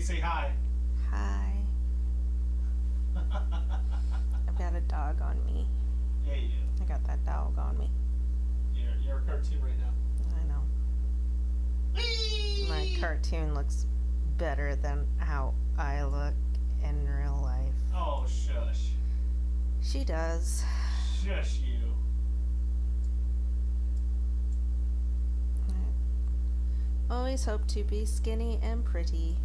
say hi. Hi. I've got a dog on me. Yeah, you do. I got that dog on me. You're a cartoon right now. I know. Whee! My cartoon looks better than how I look in real life. Oh, shush. She does. Shush you. I always hope to be skinny and pretty.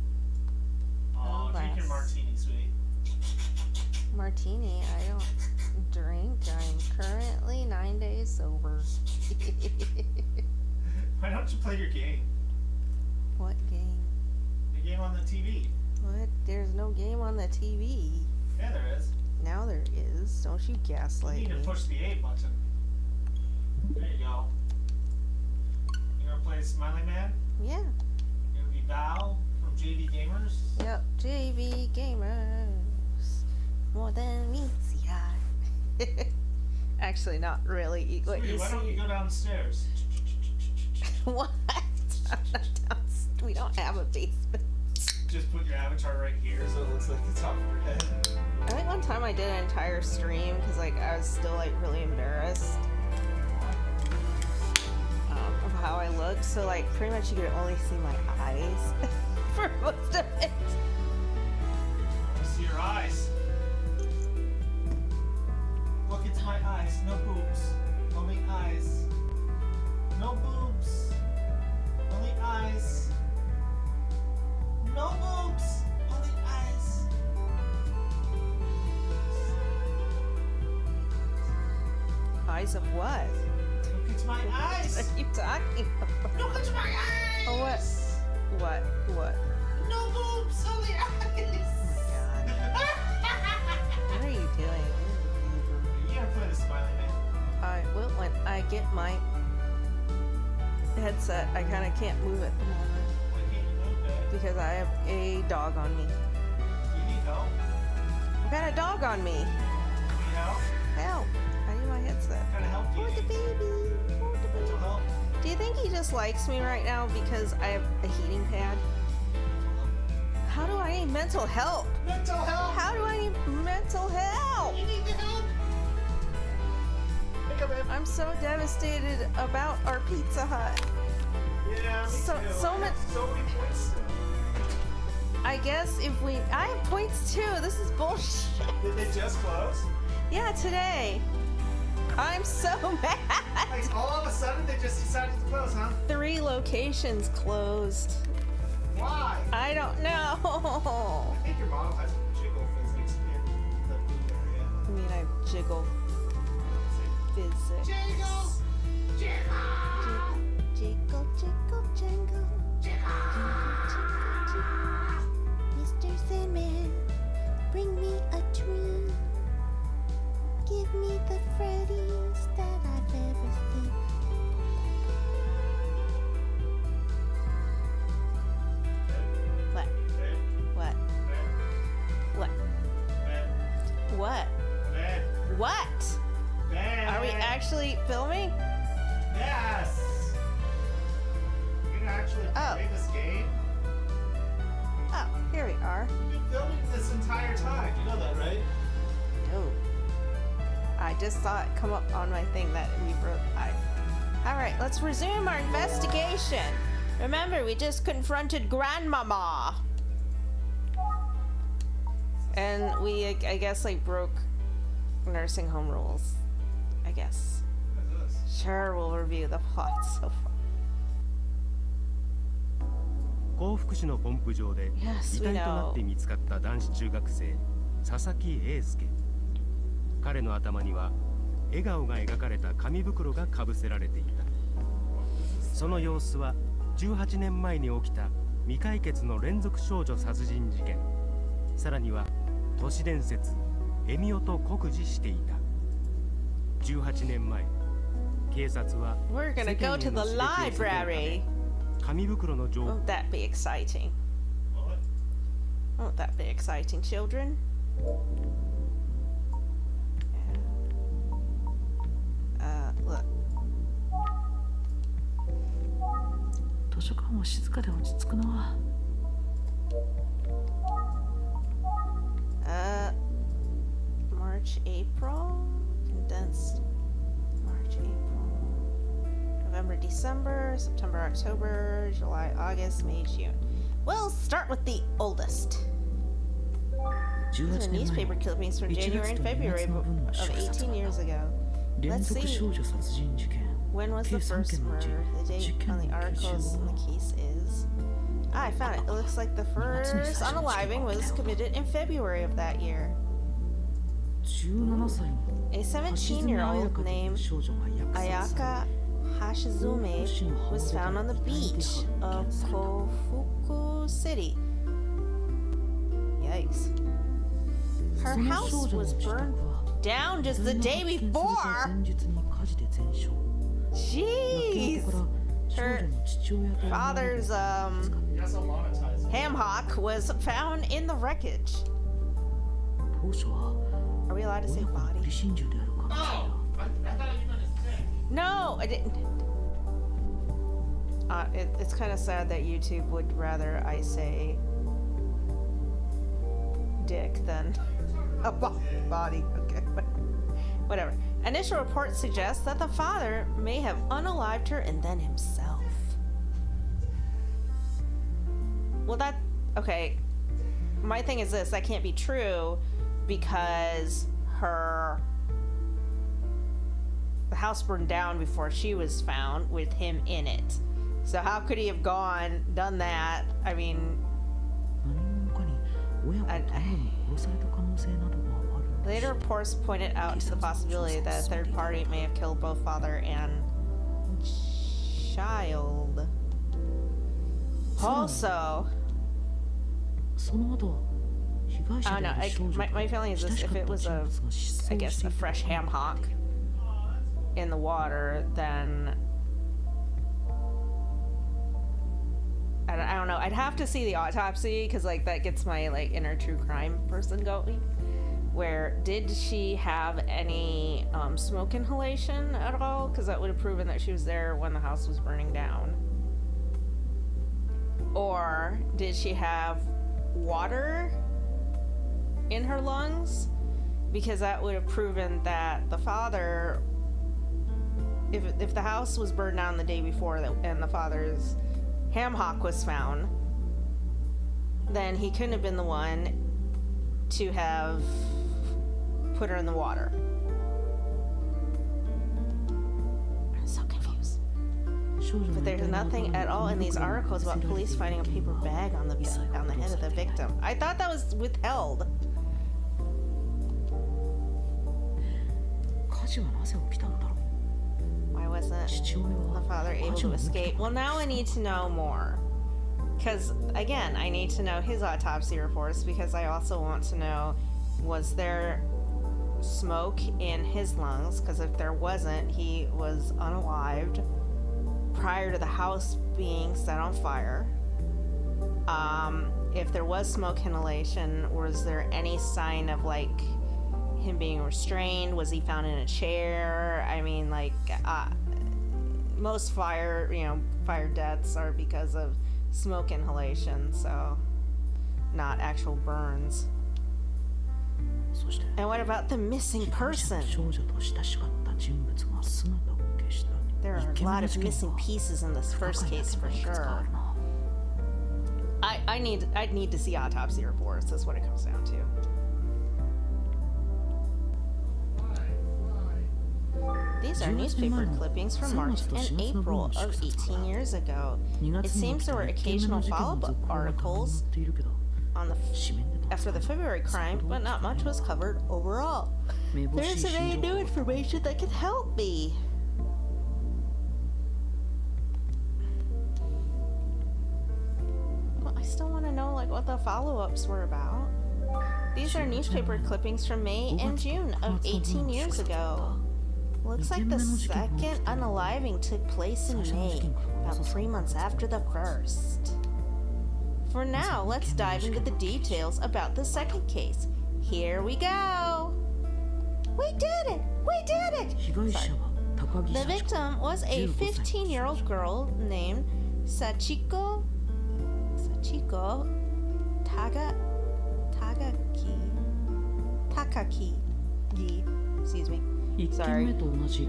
Oh, drink your martini, sweetie. Martini? I don't drink. I'm currently 9 days sober. Why don't you play your game? What game? The game on the TV. What? There's no game on the TV. Yeah, there is. Now there is. Don't you gaslight me. You need to push the A button. There you go. You gonna play Smiley Man? Yeah. You're gonna be Val from JvGamers? Yep. jvgamers. More than meets the eye. Actually, not really. What Sweetie, you why don't you go downstairs? What? We don't have a basement. Just put your avatar right here so it looks like the top of your head. I think one time I did an entire stream because like I was still like really embarrassed of how I looked. So like pretty much you could only see my eyes for most of it. I want to see your eyes. Look into my eyes. No boobs. Only eyes. No boobs. Only eyes. No boobs. Only eyes. Eyes of what? Look into my eyes. What are you talking about? Look into my eyes. Oh, what? What? No boobs. Only eyes. Oh my god. What are you doing? You gotta play the Smiley Man. I will when I get my headset. I kind of can't move at the moment Why can't you move that? because I have a dog on me. You need help? I've got a dog on me. You need help? Help! I need my headset. What kind of help do you For the need? baby. For the Mental baby. help? Do you think he just likes me right now because I have a heating pad? How do I need mental help? Mental help! How do I need mental help? You need the help! Pick up, I'm so devastated about our Pizza Hut. Yeah, me So- too. so I much- have so many points still. I guess if we... I have points too. This is bullshit. Did they just close? Yeah, today. I'm so mad. Like, all of a sudden they just decided to close, huh? 3 locations closed. Why? I don't know. I think your model has jiggle physics in the boot area. I mean, I jiggle physics. Jiggle! Jiggle! Jiggle, jiggle, jangle. Mr. Sandman, bring me a tree. Give me the Freddy's that I've ever seen. What? Bed, What? bed, What? bed, What? bed, What? bed. Are we actually filming? Yes! You can actually play this game. Oh, here we are. We've been filming this entire time. You know that, right? No. I just saw it come up on my thing that we wrote. Alright, let's resume our investigation. Remember, we just confronted Grandmama. And we, I guess, like, broke nursing home rules. I guess. What is this? Sure, we'll review the plot so far. 幸福市のポンプ場で Yes, 遺 we 体となって know. 見つかった男子中学生佐々木英介。彼の頭には笑顔が描かれた紙袋がかぶせられていた。その様子は18年前に起きた未解決の連続少女殺人事件、さらには都市伝説エミオと酷似していた。18年前、警察は We're gonna go to the library. 紙袋の情報 Won't that be exciting? What? Won't that be exciting, children? Look. 図書館は静かで落ち着くな。March, April. Condensed. March, April. November, December. September, October. July, August, May, June. We'll start with the oldest. These are newspaper clippings from January and February of 18 years ago. Let's see. When was the first murder? The date on the articles in the case is... Ah, I found it. It looks like the first unaliving was committed in February of that year. A 17-year-old named Ayaka Hashizume was found on the beach of Kofuku City. Yikes. Her house was burned down just the day before. Jeez. Her father's ham hock was found in the wreckage. Are we allowed to say body? Oh! I thought you meant a stick. No, I didn't. It's kind of sad that YouTube would rather I say dick than a body. Okay, whatever. Initial reports suggest that the father may have unalived her and then himself. Well, okay. My thing is this: that can't be true because the house burned down before she was found with him in it. So how could he have done that? I mean, later reports pointed out to the possibility that a third party may have killed both father and child. Also, I don't know. My feeling is this: if it was a fresh ham hock in the water, then I don't know. I'd have to see the autopsy because that gets my inner true crime person going. Where did she have any smoke inhalation at all? Because that would have proven that she was there when the house was burning down. Or did she have water in her lungs? Because that would have proven that the father, if the house was burned down the day before and the father's ham hock was found, then he couldn't have been the one to have put her in the water. I'm so confused. But there's nothing at all in these articles about police finding a paper bag on the head of the victim. I thought that was withheld. Why wasn't the father able to escape? Well, now I need to know more. Because, again, I need to know his autopsy reports because I also want to know, was there smoke in his lungs? Because if there wasn't, he was unalived prior to the house being set on fire. If there was smoke inhalation, was there any sign of him being restrained? Was he found in a chair? I mean, most fire deaths are because of smoke inhalation, so not actual burns. And what about the missing person? There are a lot of missing pieces in this first case for sure. I'd need to see autopsy reports. That's what it comes down to. These are newspaper clippings from March and April of 18 years ago. It seems there were occasional follow-up articles after the February crime, but not much was covered overall. There isn't any new information that can help me. Well, I still want to know what the follow-ups were about. These are newspaper clippings from May and June of 18 years ago. Looks like the second unaliving took place in May, about 3 months after the first. For now, let's dive into the details about the second case. Here we go! We did it! We did it! Sorry. The victim was a 15-year-old girl named Sachiko Takaki. Excuse me. 1件 Sorry. 目と同じ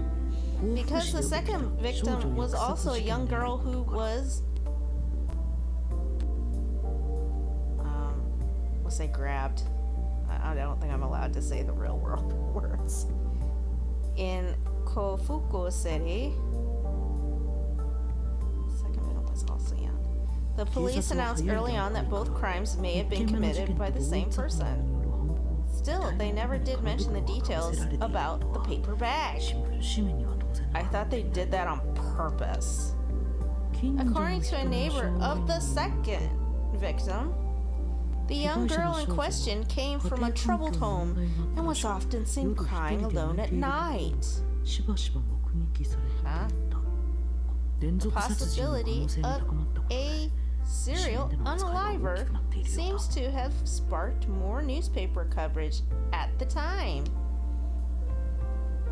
Because the second victim was also a young girl who was we'll say grabbed. I don't think I'm allowed to say the real world words. In Kofuku City, second victim was also young. The police announced early on that both crimes may have been committed by the same person. Still, they never did mention the details about the paper bag. I thought they did that on purpose. According to a neighbor of the second victim, the young girl in question came from a troubled home and was often seen crying alone at night. しばしば目撃されていた。連 The 続殺人の可 possibility 能性が of 高まったことで a serial unaliver seems to have sparked more newspaper coverage at the time.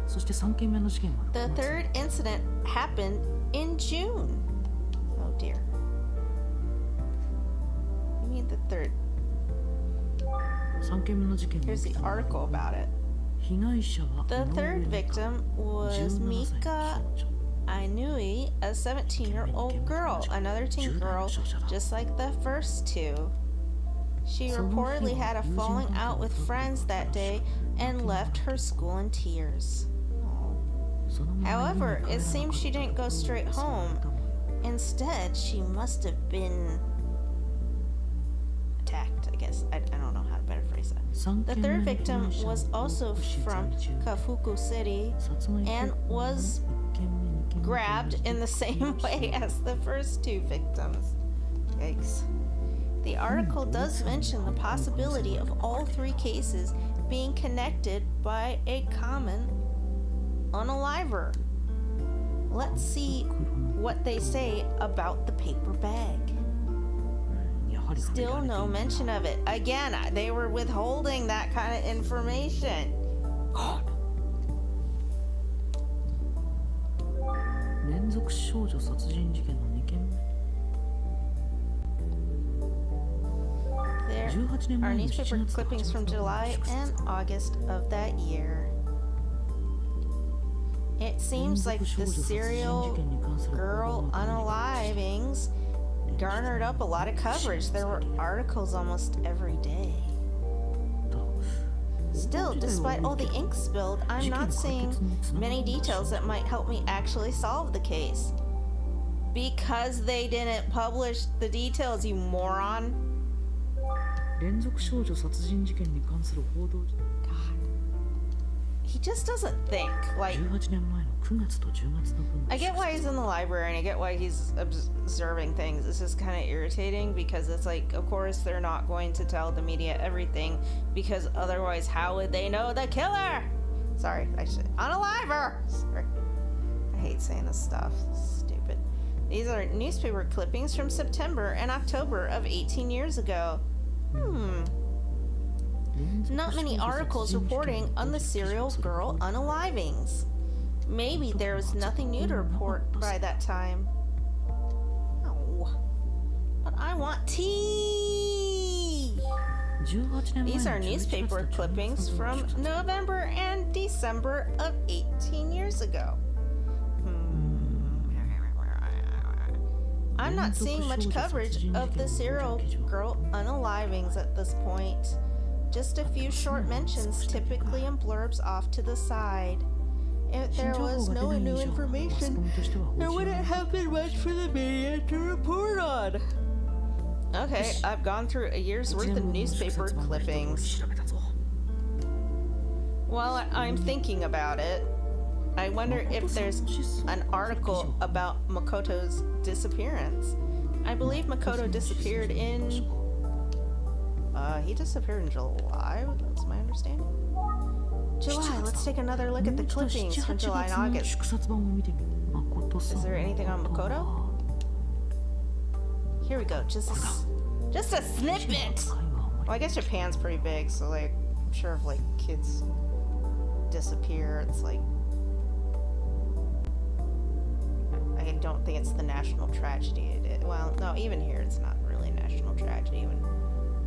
そして3件目の事件は The 6月 third incident happened in June. Oh dear. You mean the third? 3件目の事件が Here's 起 the きたのは article about it. 被害者は The 井上 third 美香 victim was 17歳の Mika 少女 Ainui, a 17-year-old girl, another teen girl, just like the first two. She reportedly had a falling out with friends that day and left her school in tears. そのまま家に However, 帰らなかった it seems she didn't go straight そう home. だもん Instead, she must have been attacked, I guess. I don't know how to better phrase that. 3 The 件目 third の被 victim 害者 was は also 保護 from 取材中 Kafuku City 殺害 and 方法は was 1件目2件目と同じ grabbed in the same way as the first two victims. Yikes. The article does mention the possibility of all three cases being connected by a common unaliver. Let's see what they say about the paper bag. やはり触れら Still れてい no る mention of it. Again, they were withholding that kind of information. God. 連続少女殺人事件の2件目 There 18年 are 前の newspaper 7月 clippings from 8月 July の and August of that year. It seems like the serial girl unalivings garnered up a lot of coverage. There were articles almost every day. Still, despite all the ink spilled, I'm not seeing many details that might help me actually solve the case. Because they didn't publish the details, you moron. 連続少女殺人事件に関する報道 He just doesn't think. Like, 18年前の9月と10月の分 I get why he's in the library and I get why he's observing things. It's just kind of irritating because it's like, of course, they're not going to tell the media everything because otherwise, how would they know the killer? Sorry, I should. Unaliver! Sorry. I hate saying this stuff. Stupid. These are newspaper clippings from September and October of 18 years ago. Not many articles reporting on the serial girl unalivings. Maybe there was nothing new to report by that time. No. But I want tea! 18年前 These の are 11月と newspaper 12 clippings 月の from 分 November and December of 18 years ago. I'm not seeing much coverage of the serial girl unalivings at this point. Just a few short mentions, typically in blurbs off to the side. If there was no new information, there wouldn't have been much for the media to report on. Okay, I've gone through a year's worth of newspaper clippings. While I'm thinking about it, I wonder if there's an article about Makoto's disappearance. I believe Makoto disappeared in... he disappeared in July, that's my understanding. July, let's take another look at the clippings from July and August. Is there anything on Makoto? Here we go, just a snippet! Well, I guess Japan's pretty big, so like, I'm sure if like kids disappear, it's like... I don't think it's the national tragedy. Well, no, even here it's not really a national tragedy when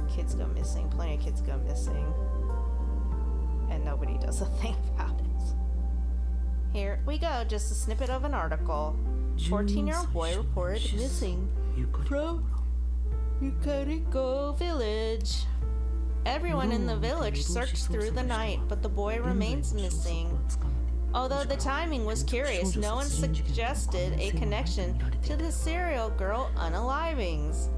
kids go missing. Plenty of kids go missing and nobody does a thing about it. Here we go, just a snippet of an article. 14-year-old boy reported missing from Yukariko village. Everyone in the village searched through the night, but the boy remains missing. Although the timing was curious, no one suggested a connection to the serial girl unalivings.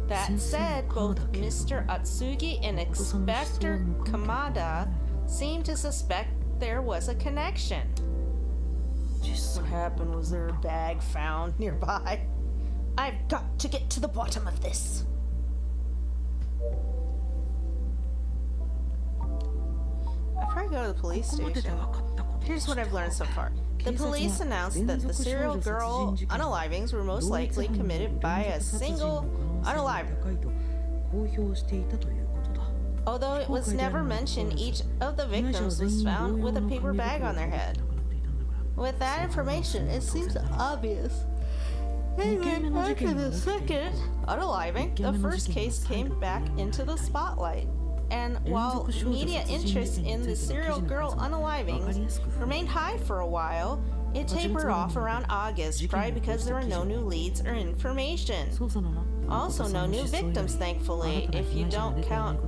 That said, both Mr. Atsugi and Inspector Kamada seemed to suspect there was a connection. What happened? Was there a bag found nearby? I've got to get to the bottom of this. I probably go to the police station. Here's what I've learned so far. The police announced that the serial girl unalivings were most likely committed by a single unaliver. Although it was never mentioned, each of the victims was found with a paper bag on their head. With that information, it seems obvious. Anyway, after the second unaliving, the first case came back into the spotlight. And while media interest in the serial girl unalivings remained high for a while, it tapered off around August, probably because there were no new leads or information. Also, no new victims, thankfully, if you don't count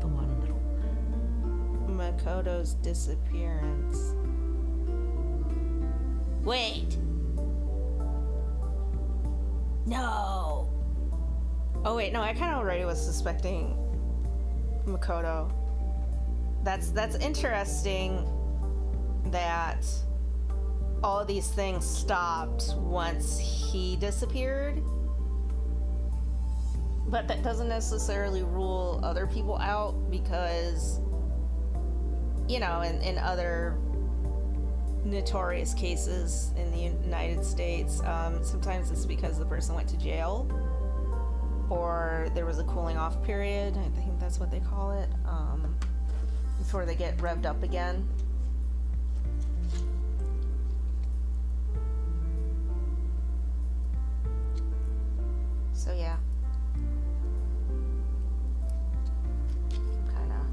Makoto's disappearance. Wait! No! Oh wait, no, I kind of already was suspecting Makoto. That's interesting that all these things stopped once he disappeared. But that doesn't necessarily rule other people out because, you know, in other notorious cases in the United States, sometimes it's because the person went to jail or there was a cooling off period. I think that's what they call it, before they get revved up again. So yeah. I'm kind of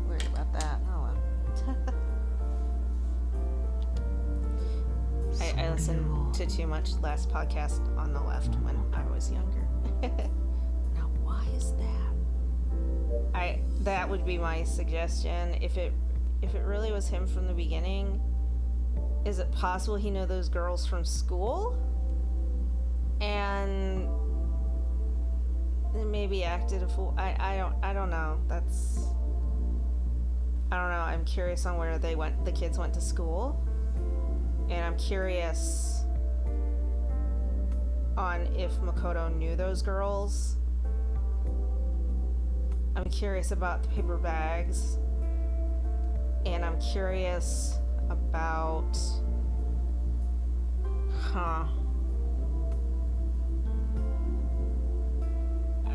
worried about that. Oh well. I listened to too much last podcast on the left when I was younger. Now, why is that? That would be my suggestion. If it really was him from the beginning, is it possible he knew those girls from school? And then maybe acted a fool. I don't know. I don't know. I'm curious on where the kids went to school. And I'm curious on if Makoto knew those girls. I'm curious about the paper bags. And I'm curious about... I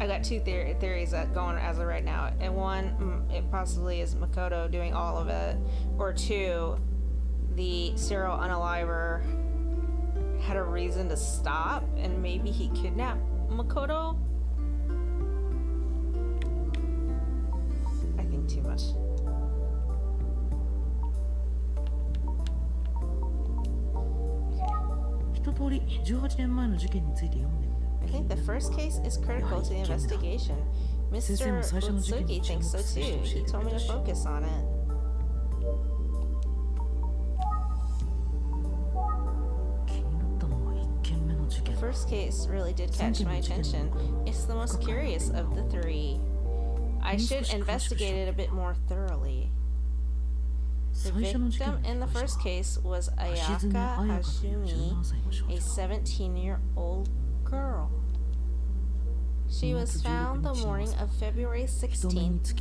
got two theories that going as of right now. And one, it possibly is Makoto doing all of it. Or two, the serial unaliver had a reason to stop and maybe he kidnapped Makoto. I think too much. I think the first case is critical to the investigation. Mr. Utsugi thinks so too. He told me to focus on it. The first case really did catch my attention. It's the most curious of the three. I should investigate it a bit more thoroughly. The victim in the first case was Ayaka Hashimi, a 17-year-old girl. She was found the morning of February 16th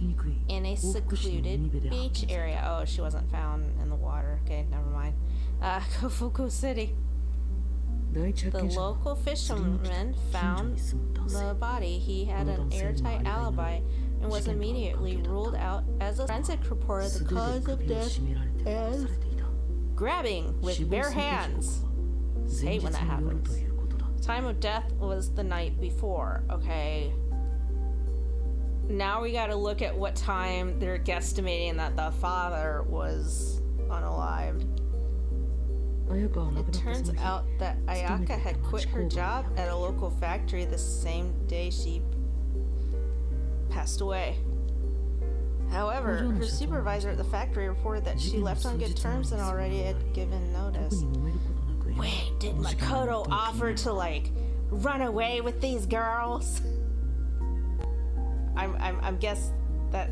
in a secluded beach area. Oh, she wasn't found in the water. Okay, never mind. Kofuku City. The local fisherman found the body. He had an airtight alibi and was immediately ruled out as a forensic report. The cause of death as grabbing with bare hands. I hate when that happens. Time of death was the night before. Okay. now we gotta look at what time they're guesstimating that the father was unalived. It turns out that Ayaka had quit her job at a local factory the same day she passed away. However, her supervisor at the factory reported that she left on good terms and already had given notice. Wait, did Makoto offer to, like, run away with these girls? I'm guess that's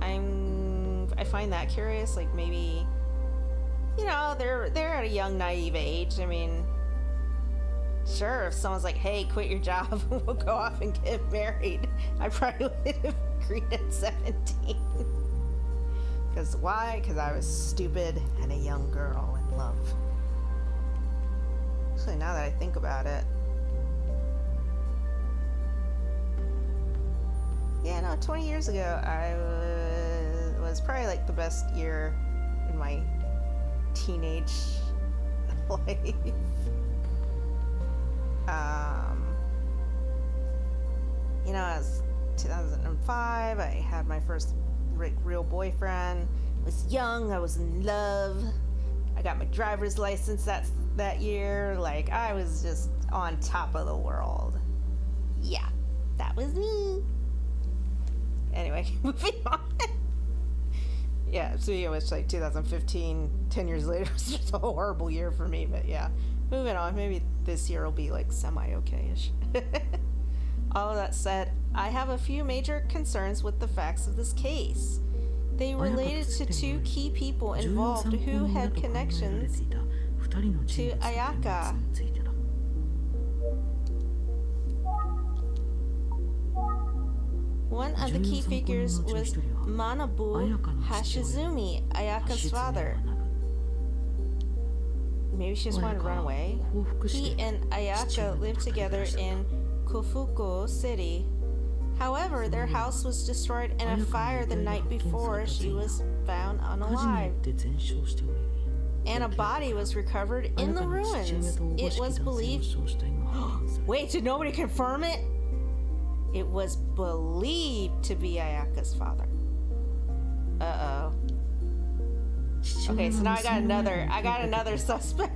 I find that curious. Like, maybe, you know, they're at a young, naive age. I mean, sure, if someone's like, hey, quit your job, we'll go off and get married, I probably would have agreed at 17. Because why? Because I was stupid and a young girl in love. Actually, now that I think about it. Yeah, no, 20 years ago, I was probably like the best year in my teenage life. You know, it was 2005. I had my first real boyfriend. I was young. I was in love. I got my driver's license that year. Like, I was just on top of the world. Yeah, that was me. Anyway, moving on. Yeah, so it was like 2015. 10 years later, it was just a horrible year for me. But yeah, moving on. Maybe this year will be like semi-okay-ish. All of that said, I have a few major concerns with the facts of this case. They related to two key people involved who had connections to Ayaka. One of the key figures was Manabu Hashizumi, Ayaka's father. Maybe she just wanted to run away. He and Ayaka lived together in Kofuku City. However, their house was destroyed in a fire the night before she was found unalived. And a body was recovered in the ruins. It was believed... Wait, did nobody confirm it? It was believed to be Ayaka's father. Uh-oh. Okay, so now I got another suspect.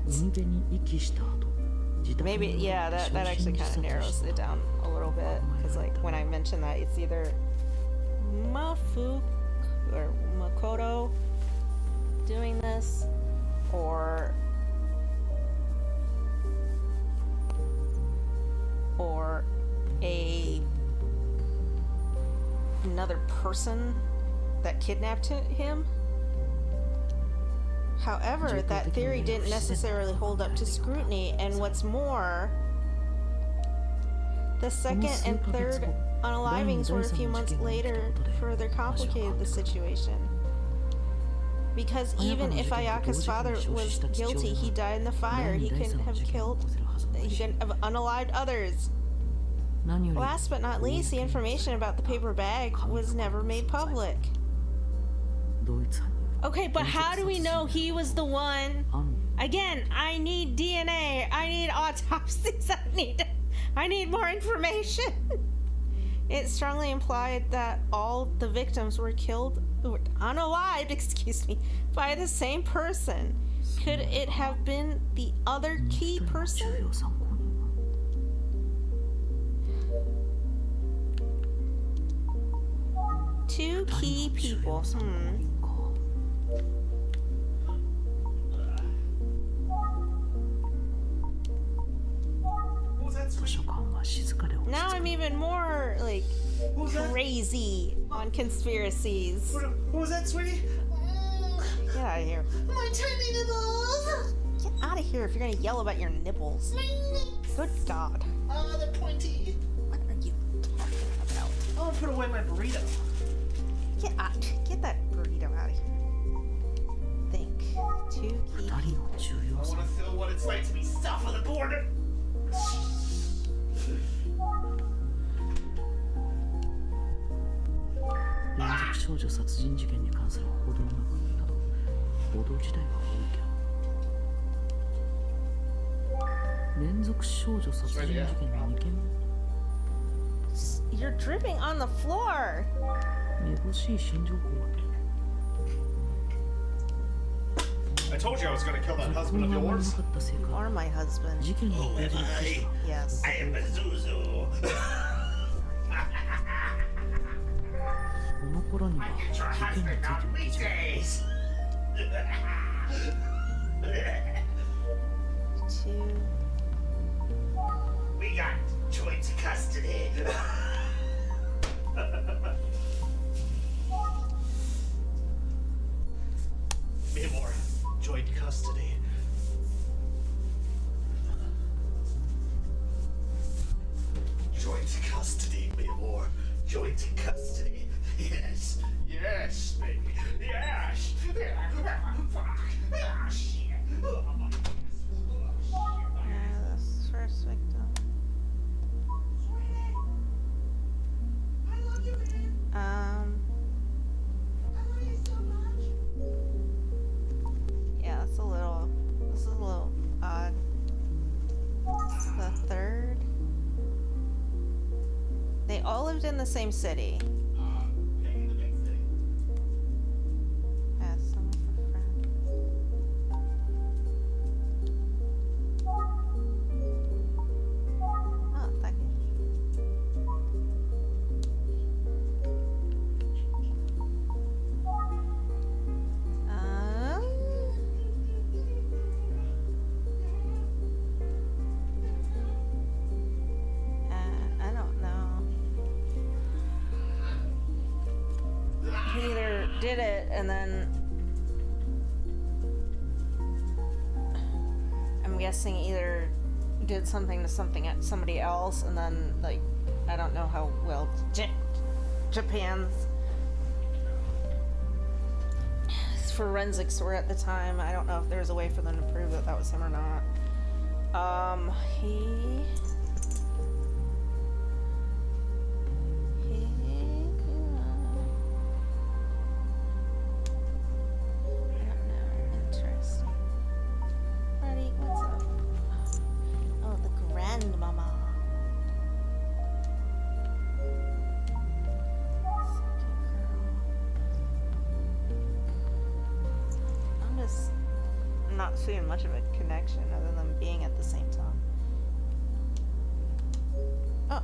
Maybe, yeah, that actually kind of narrows it down a little bit. Because, like, when I mentioned that, it's either Mafuku or Makoto doing this, or another person that kidnapped him. However, that theory didn't necessarily hold up to scrutiny, and what's more, the second and third unalivings were a few months later further complicated the situation. Because even if Ayaka's father was guilty, he died in the fire. He couldn't have unalived others. Last but not least, the information about the paper bag was never made public. Okay, but how do we know he was the one? Again, I need DNA. I need autopsies. I need more information. It strongly implied that all the victims were killed, unalived, excuse me, by the same person. Could it have been the other key person? Two key people. Now I'm even more, like, crazy on conspiracies. What was that, sweetie? Get out of here. My tiny nipples! Get out of here if you're gonna yell about your nipples. Good God. Oh, they're pointy. What are you talking about? I want to put away my burrito. Get out. Get that burrito out of here. Think. Two key people. I want to feel what it's like to be south of the border. You're dripping on the floor. めぼしい新情報 I told you I was gonna kill that は husband of な yours. かったせい Or か my husband. 事件が起こり Yes. I am Pazuzu. この頃には Get 事 your 件に husband つい on ての記事が weekdays. Two. We got joint custody. Me more joint custody. Joint custody, me more joint custody. Yes, yes, baby, yes. Fuck. Ah, shit. Oh, my goodness. Oh, shit. Yeah, this first victim. Yeah, it's a little. This is a little odd. The third. They all lived in the same city. Hey, in the big city. Yeah, someone for friend. Oh, thank you. I don't know. He either did it and then I'm guessing either did something to somebody else and then like I don't know how well Japan's forensics were at the time. I don't know if there's a way for them to prove that that was him or not. I don't know. Interesting. Freddy, what's up? Oh, the grandmama. Second girl. I'm just not seeing much of a connection other than being at the same time. Oh,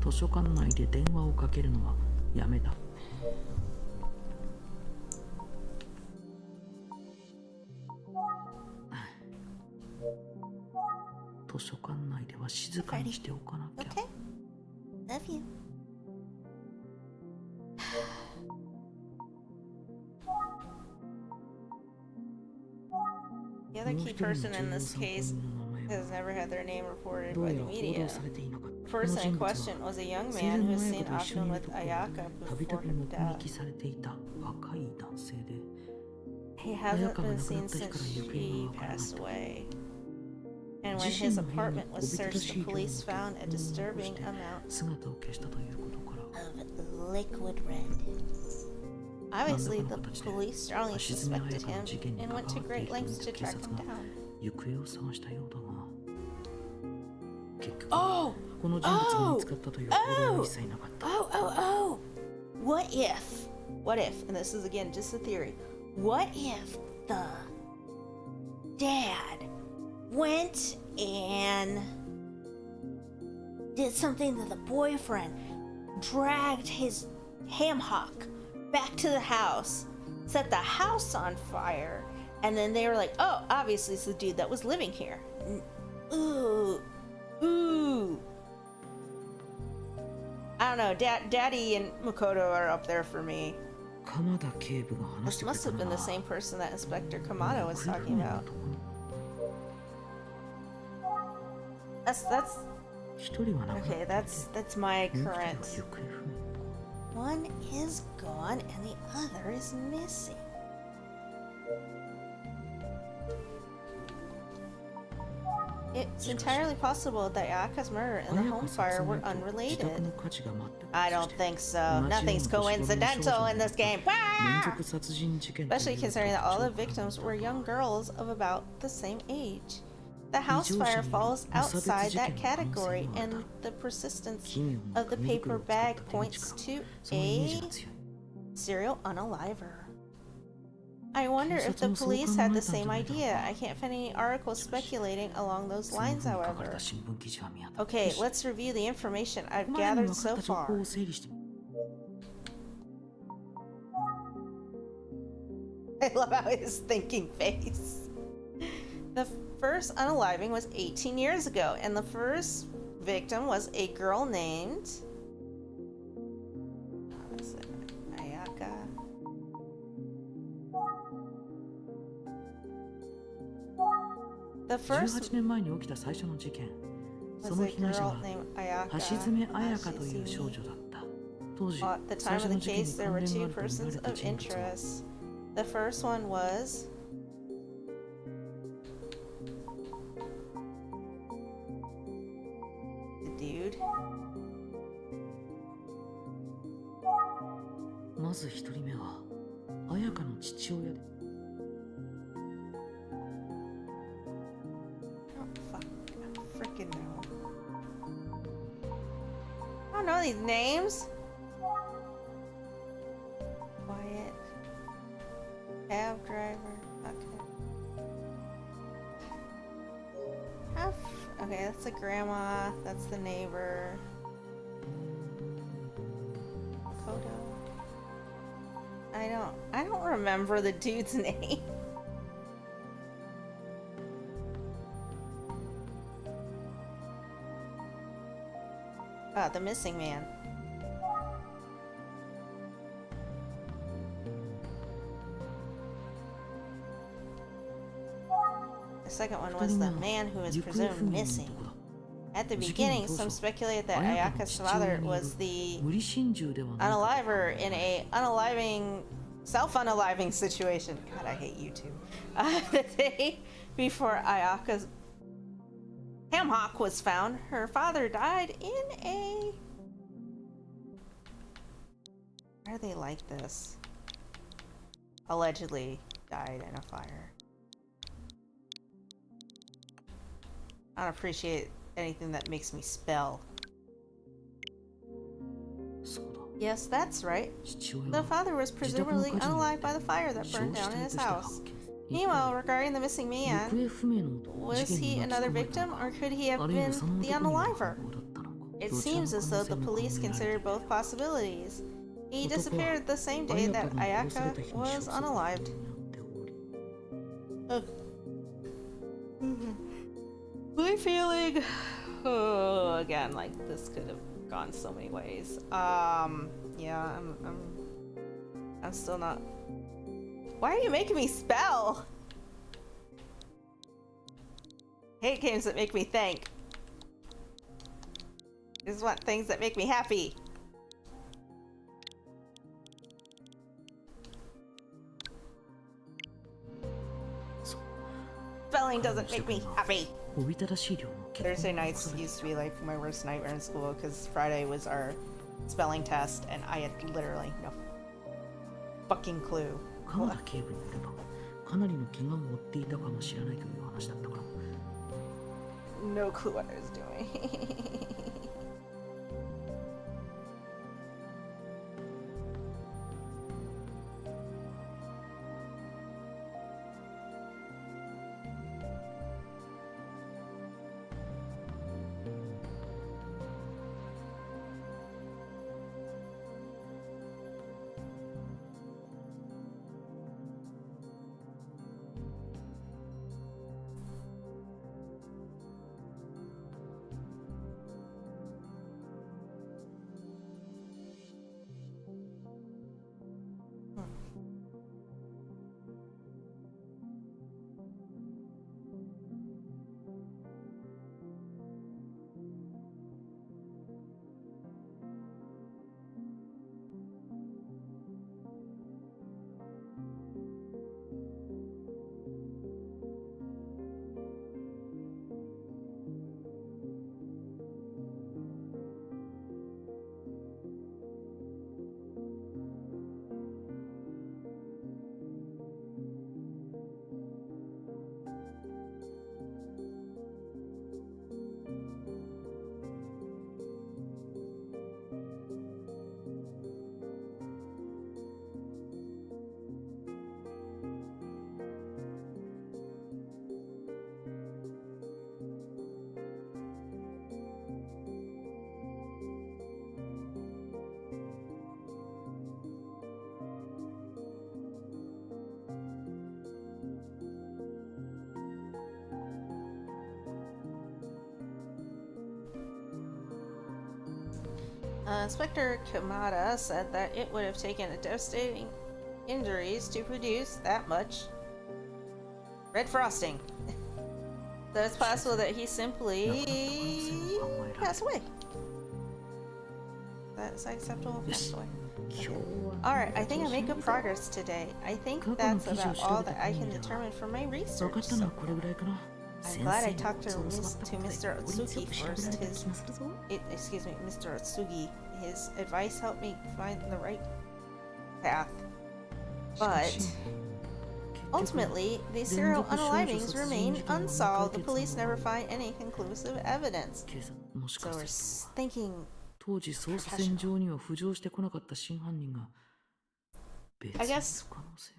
図書館内で電話をかけるのはやめた図書館内では静かにしておかなきゃ okay. Love you. The other もう key 一人の person in this 重要 case 参考人の名前 has は never had their name reported どう by や the ら報 media. 道されていなかっ The たこの person 人 in 物は question was a young 生 man 前 who の was 親 seen 子と一緒 often にいる with ところ Ayaka たびた before び her 目撃 death. されていた若い男性で He 綾 hasn't 香が been 亡くな seen った日から since 行方が she わからな passed い away. And when 自身 his の部屋に apartment お was びただ searched, し the い量の police 血 found a 痕を残 disturbing して amount 姿を消したということから of liquid red. Obviously, the police strongly suspected him and went to great lengths to track him down. 行方を探したようだが結局 Oh! この人物が見つかったという報道は一切なかった Oh! What if, and this is again just a theory, what if the dad went and did something to the boyfriend, dragged his ham hock back to the house, set the house on fire, and then they were like, oh, obviously it's the dude that was living here. Ooh. I don't know, Daddy and Makoto are up there for me. 鎌田警部が話し This てくれ must た have の been は the same person that Inspector Kamado was 行方不 talking 明の about. 男 That's 一人は亡くな okay. った That's my もう一人は current. 行方不明 One is gone and the other is missing. It's entirely possible that Ayaka's murder and the 綾 home 香 fire 殺 were 害と自 unrelated. 宅の火事が全く I don't think so. Nothing's coincidental in this game. 連 Wah! 続殺人事件という Especially considering that all the 特徴が victims were young girls of about the same age. The house fire falls 異常者による outside 無差別事件 that の可能性 category, もあるだろ and う the persistence 奇妙な of the 紙 paper 袋を使った bag 手口 points か to そのイメージ a が強い serial unaliver. I wonder if the 警察もそう考え police た had ん the じゃない same だろうか idea. I can't find any articles speculating along those その lines, 風に書かれ however. た新聞記事は見当たった Okay, し let's review the information こ I've こまでに gathered 分か so った情 far. 報を整理してみ I love how his thinking face. The first unaliving was 18 years ago, and the first victim was a girl named Ayaka. The 18 first 年前に起きた最初の事件そ was の a 被害者 girl は named 橋 Ayaka. 爪彩香という少女だった当時 At the 最 time 初 of の the 事件に case, there 関 were 連が two あると見ら persons れた of 人物は interest. The first one was the dude. まず一人目は彩香の父親で Freaking know. I don't know these names. Quiet. Cab driver. Okay. Okay, that's the grandma. That's the neighbor. Kodo. I don't remember the dude's name. The missing man. The second one was the man who was 行方不 presumed 明の missing. 男だ At the 事件の beginning, 当 some 初 speculated that 彩香の Ayaka's 父親 father による was the 無理心中ではないかと unaliver in a self-unaliving situation. God, I hate you too. The day before Ayaka's ham hock was found, her father died in a... Why are they like this? Allegedly died in a fire. I don't appreciate anything that makes me spell. そうだ Yes, that's right. 父親 The は father was 自宅の presumably 火事によ unalive って by the fire that 焼 burned 死 down 体 in と his して house. 発見 Meanwhile, regarding the missing 行 man, 方不明の男を was 事件 he に巻き another 込まれた victim の or か could he あ have るいは been その the 男による unaliver? 犯行だったのか It どちらの seems 可 as 能 though 性 the も考 police えられ considered る both possibilities. He 男は disappeared the same day 彩 that 香が殺され Ayaka た日に was 消息が unalived. になっており My feeling, again, like this could have gone so many ways. Yeah, I'm still not. Why are you making me spell? Hate games that make me think. I just want things that make me happy. Spelling doesn't make me happy. おびただしい量の結 Thursday 婚が起 nights こされ used to be like my worst nightmare in school because Friday was our spelling test and I had literally no fucking clue. 鎌田警部によればかなりの怪我を負っていたかもしれないという話だったから No clue what I was doing. Inspector Kamada said that it would have taken a devastating injuries to produce that much red frosting. So it's possible that he simply passed away. That's acceptable. Passed away. Alright, I think I made good progress today. I think that's about all that I can determine from my 分か research. ったの So はこれぐらいかな。 I'm glad I talked to Mr. Otsuki first. Excuse me, Mr. Otsugi. His advice helped me find the right path. But ultimately, these serial unalivings remain unsolved. The police never find any conclusive evidence. もし So か we're すると thinking, 当時捜査線上には浮上してこなかった真犯人が別にい I る guess, 可能性が。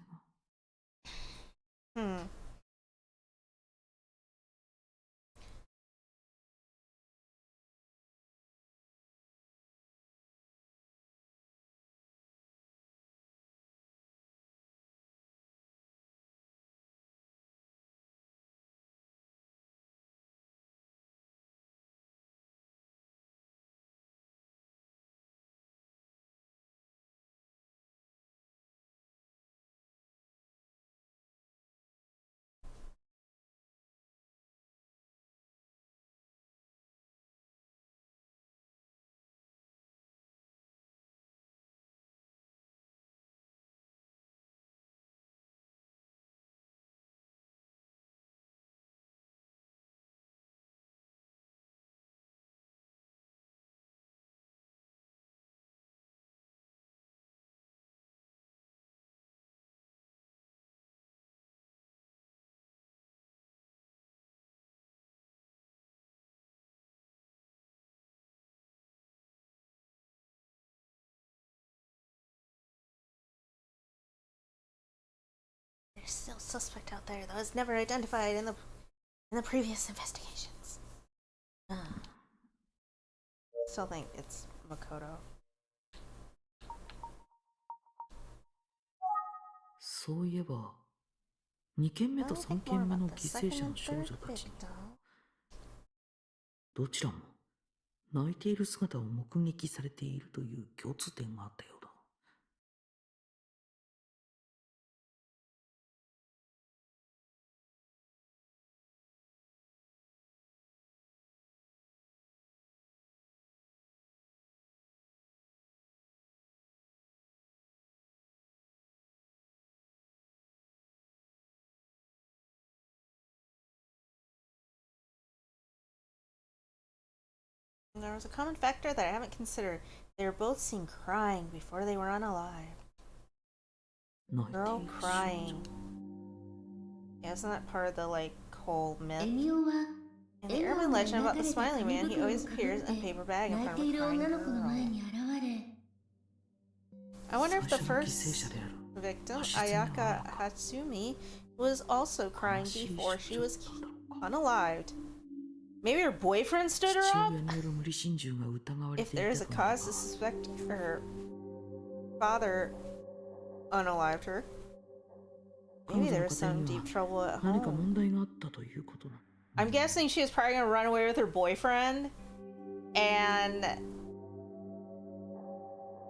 There's still a suspect out there that was never identified in the previous investigations. Still think it's Makoto. そういえば2件目と Wanna 3 think more 件目 about の the 犠牲 second 者 and の少 third 女たち victim. どちらも泣いている姿を目撃されているという共通点があったようだ。There was a common factor that I haven't considered. They were both seen crying before they were unalive. 泣いてい Girl る crying. Yeah, isn't that part of the like whole myth? エミオは In the 笑顔 urban が legend 描 about か the れた smiling 紙 man, he 袋を always かぶ appears っ in a て paper bag in 泣い front て of い a る crying 女の子の前 girl. に現れ I wonder if the 最初の犠牲 first 者である victim, 足つねの Ayaka 女の子 Hatsumi, was also crying 悲しい before 少 she 女 was だったのか。 unalived. Maybe her boyfriend stood 父 her 親 up? による無理心中が疑われ If てい there is た a となれ cause to ば suspect her father unalived her, 彼 maybe 女 there の was 家庭 some には deep trouble at 何か home. 問題があったということだ。 I'm guessing she was probably gonna run away with her boyfriend, and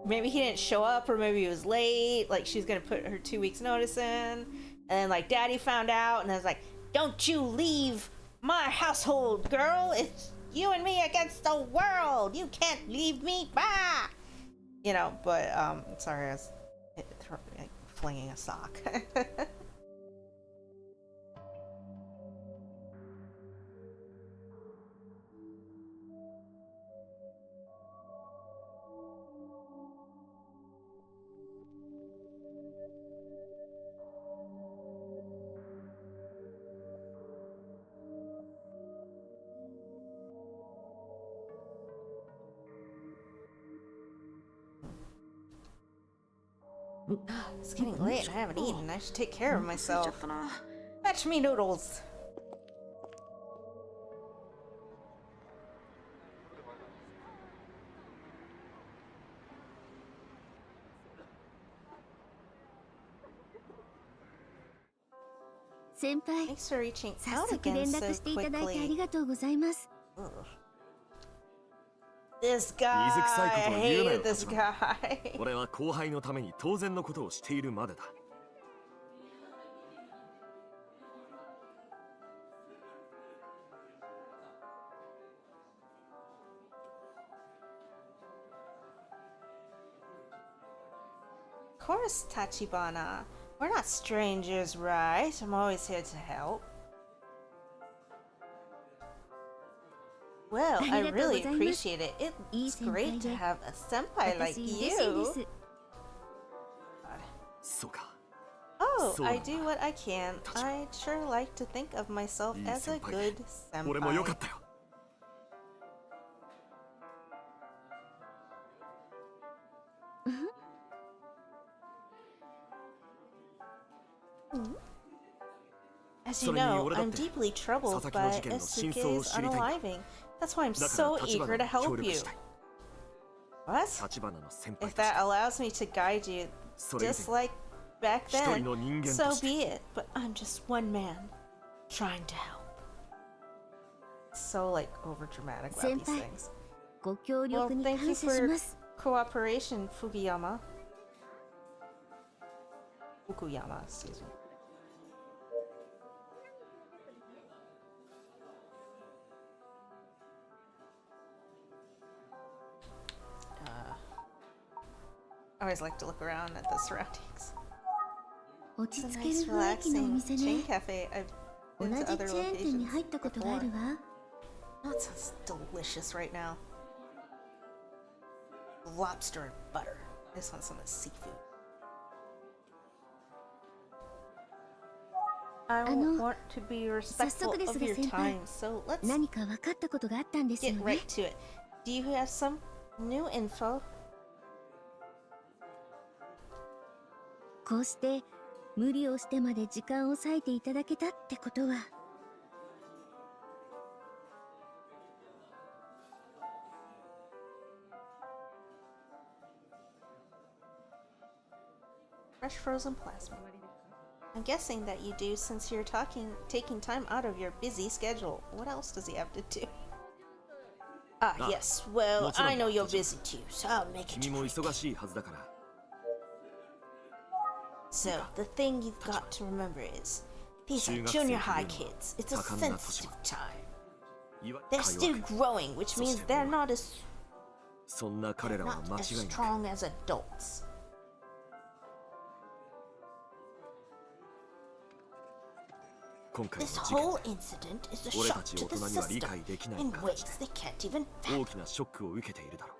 maybe he didn't show up, or maybe he was late. Like she's gonna put her 2 weeks notice in, and then like Daddy found out, and I was like, "Don't you leave my household, girl! It's you and me against the world. You can't leave me back." You know, but sorry, I was like, flinging a sock. It's getting late and I haven't eaten. I should take care of お腹空いちゃっ myself. たな。 Fetch me noodles. Thanks for reaching 早 out 速連 again 絡 so していただいてあり quickly. がとうございます Ugh. This guy. 水臭いことを I 言うなよ hated this 立花 guy. 俺は後輩のために当然のことをしているまでだ Of course, Tachibana. We're not strangers, right? I'm always here to help. Well, I really appreciate it. It's great to have a senpai like you. そうか Oh, So I am do what I can. I'd sure like to think of myself いい as a 先輩 good 俺もよか senpai. ったよ As you それに know, 俺だっ I'm て deeply troubled 佐々木の by 事件の真相を Esuke's 知りたいんだ unaliving. That's why I'm だから so 立花 eager to に協 help 力 you. したい What? 立花の先輩 If とし that て allows me to guide you, それ以 just 前 like back 一人 then, の人間 so として be it. But I'm just one man, trying to help. So like over dramatic about these Senpai. things. ご協 Well, 力に thank 感 you 謝し for ます cooperation, Fukuyama. Fukuyama, excuse me. I always like to look around at the surroundings. 落ち It's a 着け nice, る雰囲気のお relaxing 店 chain ね cafe. I've 同 been じ to チ other ェーン店に locations 入ったことがあ before. るわ Oh, it sounds delicious right now. Lobster and butter. I just want some of the seafood. I want to be respectful 早速です of が your 先輩 time, so let's 何か分かったことがあったんですよ get ね right to it. Do you have some new info? こうして無理をしてまで時間を割いていただけたってことは Fresh frozen plasma. I'm guessing that you do since you're taking time out of your busy schedule. What else does he have to do? Ah, Ah, yes. Well, もちろん I know you're もちろん busy too, so I'll make it 君も quick. 忙しいはずだから So, the thing you've got to remember is, these are 中学生 junior と high いうのは kids. It's a 多感な年 sensitive は time. いわ They're か still 弱く growing, which そして means they're もう not as そんな彼らは not 間 as 違いなく strong as adults. 今回の This 事件 whole incident is a 俺 shock たち to 大 the 人には理 system 解できない in 形 ways they can't even で fathom. 大きなショックを受けているだろう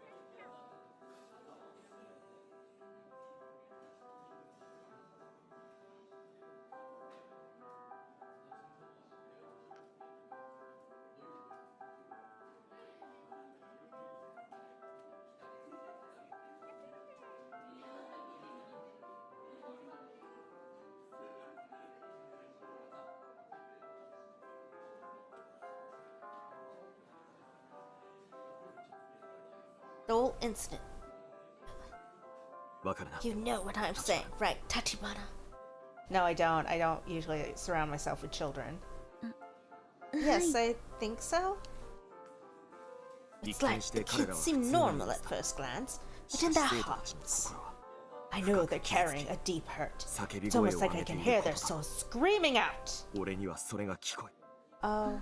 The whole incident. わかるな You know what I'm saying, right, Tachibana? No, I don't. I don't usually surround myself with children. Yes, I think so. 一 It's like 見し the て彼ら kids は seem 普通の normal よう at だ first glance, し but in か their し生徒たちの hearts, 心は I know they're carrying a deep hurt. 叫び It's 声 almost を like 上 I げて can い hear るこ their とだ souls screaming out. 俺にはそれが聞こえ Oh.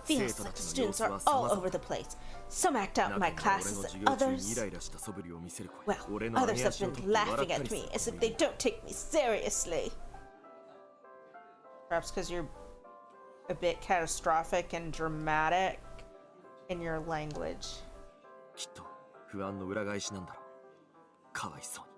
Feels like the students are all over the place. Some act out in 中 my には俺 classes, の and 授業中にイ others, ライラした素振りを見せる子 well, や俺の others 上 have 足を been 取って笑 laughing った at りす me る as 子 if もい they る don't take me seriously. Perhaps because you're a bit catastrophic and dramatic in your language. きっと不安の裏返しなんだろうかわいそうに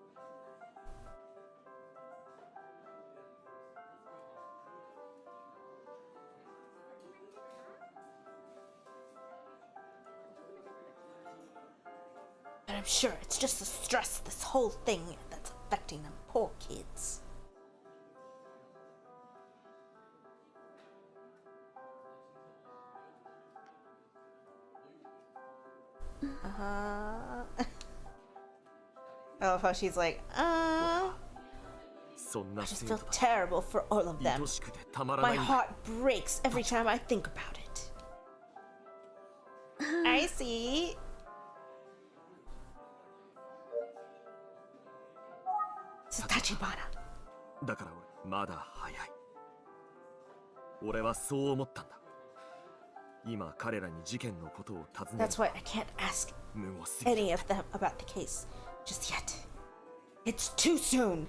But I'm sure it's just the stress, this whole thing that's affecting them poor kids. I love how she's like, そんな I just 生 feel 徒たち terrible for all of them. 愛しくてたまら My ないんだ。 heart breaks every time I think about it. I see. It's Tachibana. だから俺まだ早い。俺はそう思ったんだ。今彼らに事件のことを尋ねる That's why I can't ask 無謀すぎる。 any of them about the case just yet. It's too soon.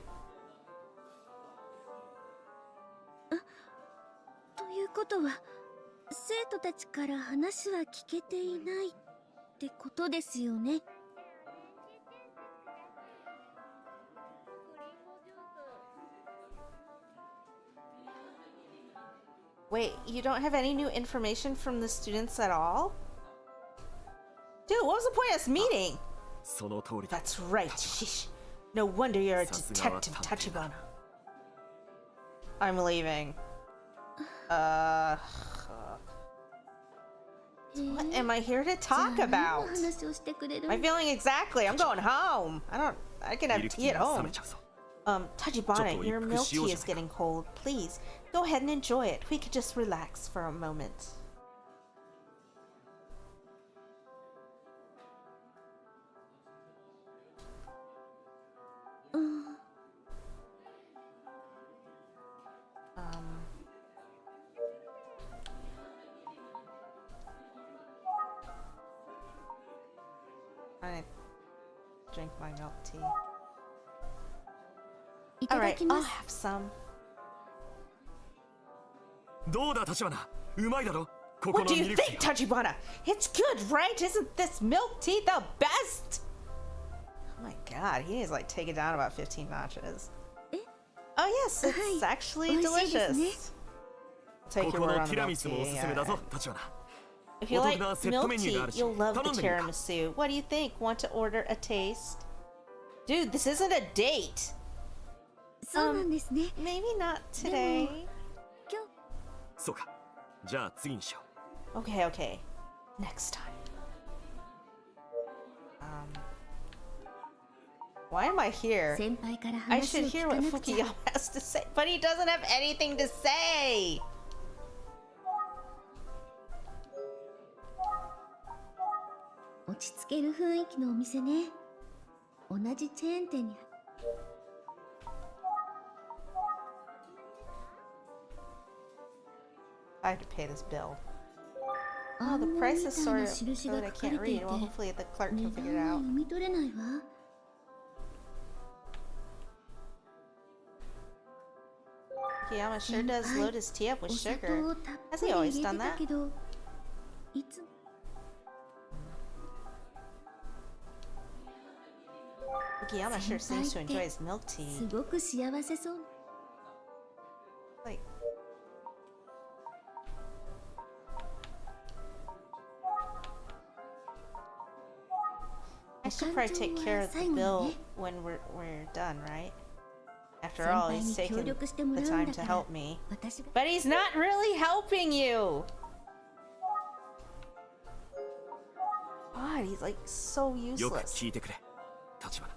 ということは生徒たちから話は聞けていないってことですよね。Wait, you don't have any new information from the students at all? Dude, what was the point of this meeting? その通りだ。 That's right. Sheesh. No wonder you're a さすがは detective, 探偵だ。 Tachibana. I'm leaving. What am I here to じゃあ talk 何の about? 話をしてくれる I'm feeling exactly. I'm going home. I can ミ have ルクテ tea ィ at ーが冷 home. めちゃうぞ。 Tachibana, Chotto, your milk tea is 行くしようじゃないか。 getting cold. Please, go ahead and enjoy it. We could just relax for a moment. I drink my milk tea. いた All だ right, き I'll ます。 have some. どうだ立花、うまいだろここ What の do ミ you ルクティ think, ー。 Tachibana? It's good, right? Isn't this milk tea the best? Oh my god, he needs to like take it down about 15 notches. Oh yes, it's actually 美味しいですね。 delicious. Take こ your こ word の on テ the ィラ milk ミスもお tea. すすめだぞ Alright. 立花。 If you お like 得なセット milk メニュー tea, があるし you'll love 頼 the んでみるか。 tiramisu. What do you think? Want to order a taste? Dude, this isn't a date. そうなんですね。 Maybe not today. 今日そうか。じゃあ次にしよ Okay, okay. Next time. Why am I here? 先輩から I 話を should 聞 hear か what なくちゃ。 Fukuyama has to say, but he doesn't have anything to say. 落ち着ける雰囲気のお店ね。同じチェーン店に。 I have to pay this bill. Oh, the price is sort of code I can't read. Well, hopefully the clerk 値 can 段 figure it は out. 読み取れないわ。 Fukuyama sure does load his tea up お with 砂 sugar. 糖をたっ Has ぷ he り always 入れ done てた that? けど、いつも Fukuyama sure seems to enjoy his milk す tea. ごく幸せそう。 Like, I should probably take care of the bill when we're done, right? After all, he's 先輩 taken に協力しても the らうん time だ to から help me. 私が But he's not really helping you! God, he's like so う。よく useless. 聞いてくれ立花。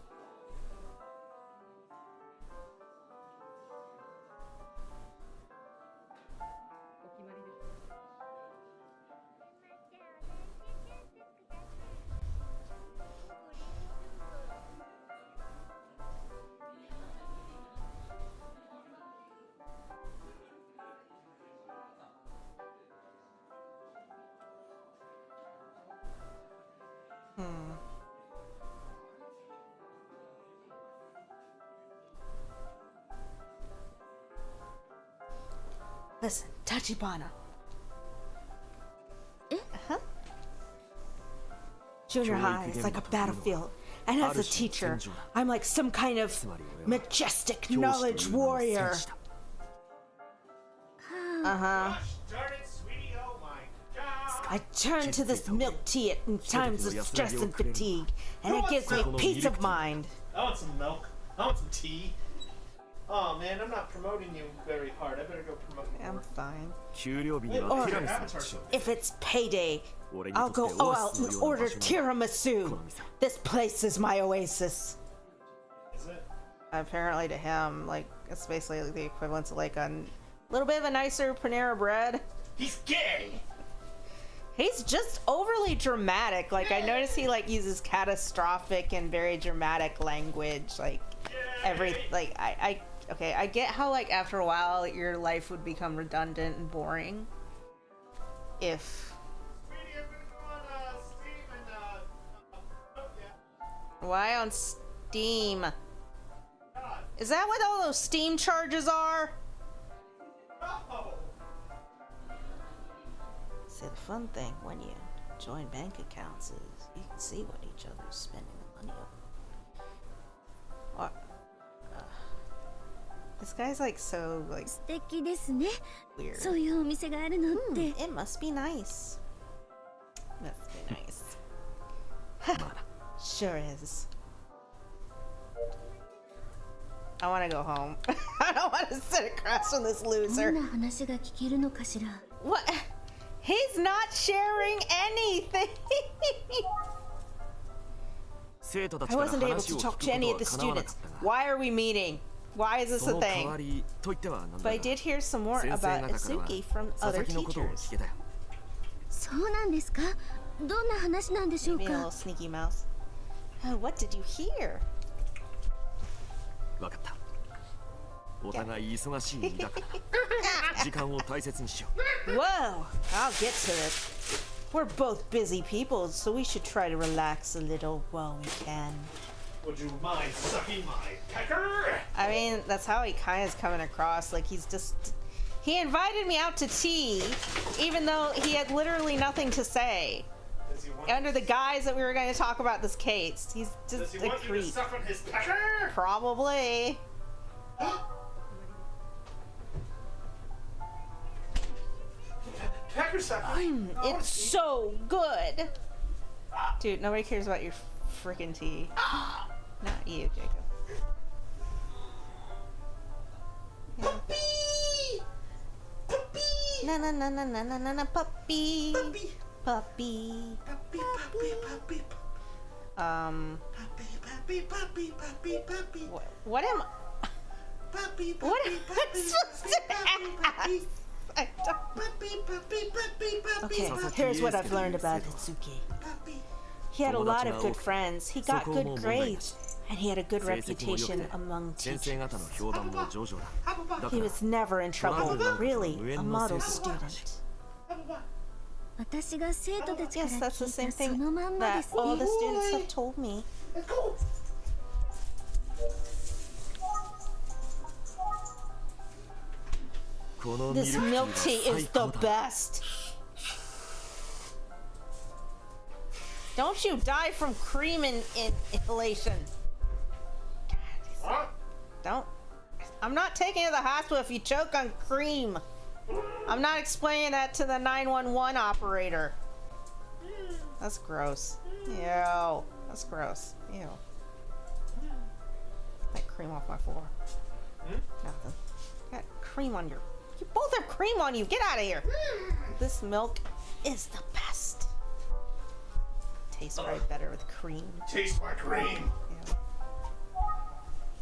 Listen, Tachibana. Uh-huh. Junior high is like a battlefield, and as a teacher, I'm like some kind of majestic knowledge warrior. Uh-huh. Gosh darn it, sweetie, oh my god. I turn to this milk tea in times of stress and fatigue, and it gives me peace of mind. I want some milk. I want some tea. Oh man, I'm not promoting you very hard. I better go promote you. I'm fine. 給料日に Look は at ティラ your ミ avatar ス show. を If it's payday, 俺に I'll とっ go てオ all ア out シス and のような order 場所なんだ。 tiramisu. This place is my oasis. Is it? Apparently to him, like, it's basically the equivalent of like a little bit of a nicer Panera Bread. He's gay! He's just overly dramatic. Like, I notice he like uses catastrophic and very dramatic language. Like, I get how like after a while your life would become redundant and boring. If Sweetie, I'm gonna go on Steam and why on Steam? God. Is that what all those Steam charges are? No! See, the fun thing when you join bank accounts is you can see what each other's spending the money on. What? This guy's like so like 素敵ですね。 weird. そういうお店があるのって。 It must be nice. Must be nice. Sure is. I want to go home. I don't want to sit across from this ど loser. んな話が聞けるのかしら。 What? He's not sharing anything. 生徒た I ちから wasn't able 話 to を聞 talk く to any こ of と the は叶わなか students. ったが Why are we meeting? Why is this そ a の代 thing? わりと言ってはなんだ But I が did hear some more 先生 about 方からは Isuki from 佐 other 々木のことを teachers. 聞けたよ。そうなんですか。どんな話なんでしょう Maybe a か。 little sneaky mouse. Oh, what did you hear? わかった。お互い忙しい身だから時間を大切にしよう。 Whoa! I'll get to it. We're both busy people, so we should try to relax a little while we can. Would you mind sucking my pecker? I mean, that's how he kind of is coming across. Like, he's just... He invited me out to tea, even though he had literally nothing to say. Does he want, Under the guise that we were going to talk about this case. He's does just he a want you to creep. suck on his pecker? Probably. Pecker sucking? It's so good. Dude, nobody cares about your freaking tea. Not you, Jacob. Puppy! Puppy! Na na na na na na na na puppy. Puppy! Puppy. Puppy, puppy, puppy, puppy, puppy, puppy, puppy, What am puppy, what puppy, am I puppy, supposed to ask? I don't... puppy, puppy, puppy, puppy, Okay, puppy, here's what I've learned about Itsuki. puppy. He had a lot of good friends. He got good grades, and he had a good 成績も良く reputation て among 先生 teachers. 方の評判も上々だ。だか He ら was never in trouble. Really, a model student. 私が生徒たちか Yes, ら that's the 聞 same いたそ thing のまんまで that す all ね the。students have told me. Let's go! This milk tea is the best. Don't you die from cream inhalation. Huh? Don't. I'm not taking you to the hospital if you choke on cream. I'm not explaining that to the 911 operator. That's gross. Ew. That's gross. Ew. That cream off my floor. Nothing. Got cream on your... You both have cream on you. Get out of here. This milk is the best. Tastes right better with cream. Taste my cream. Ew.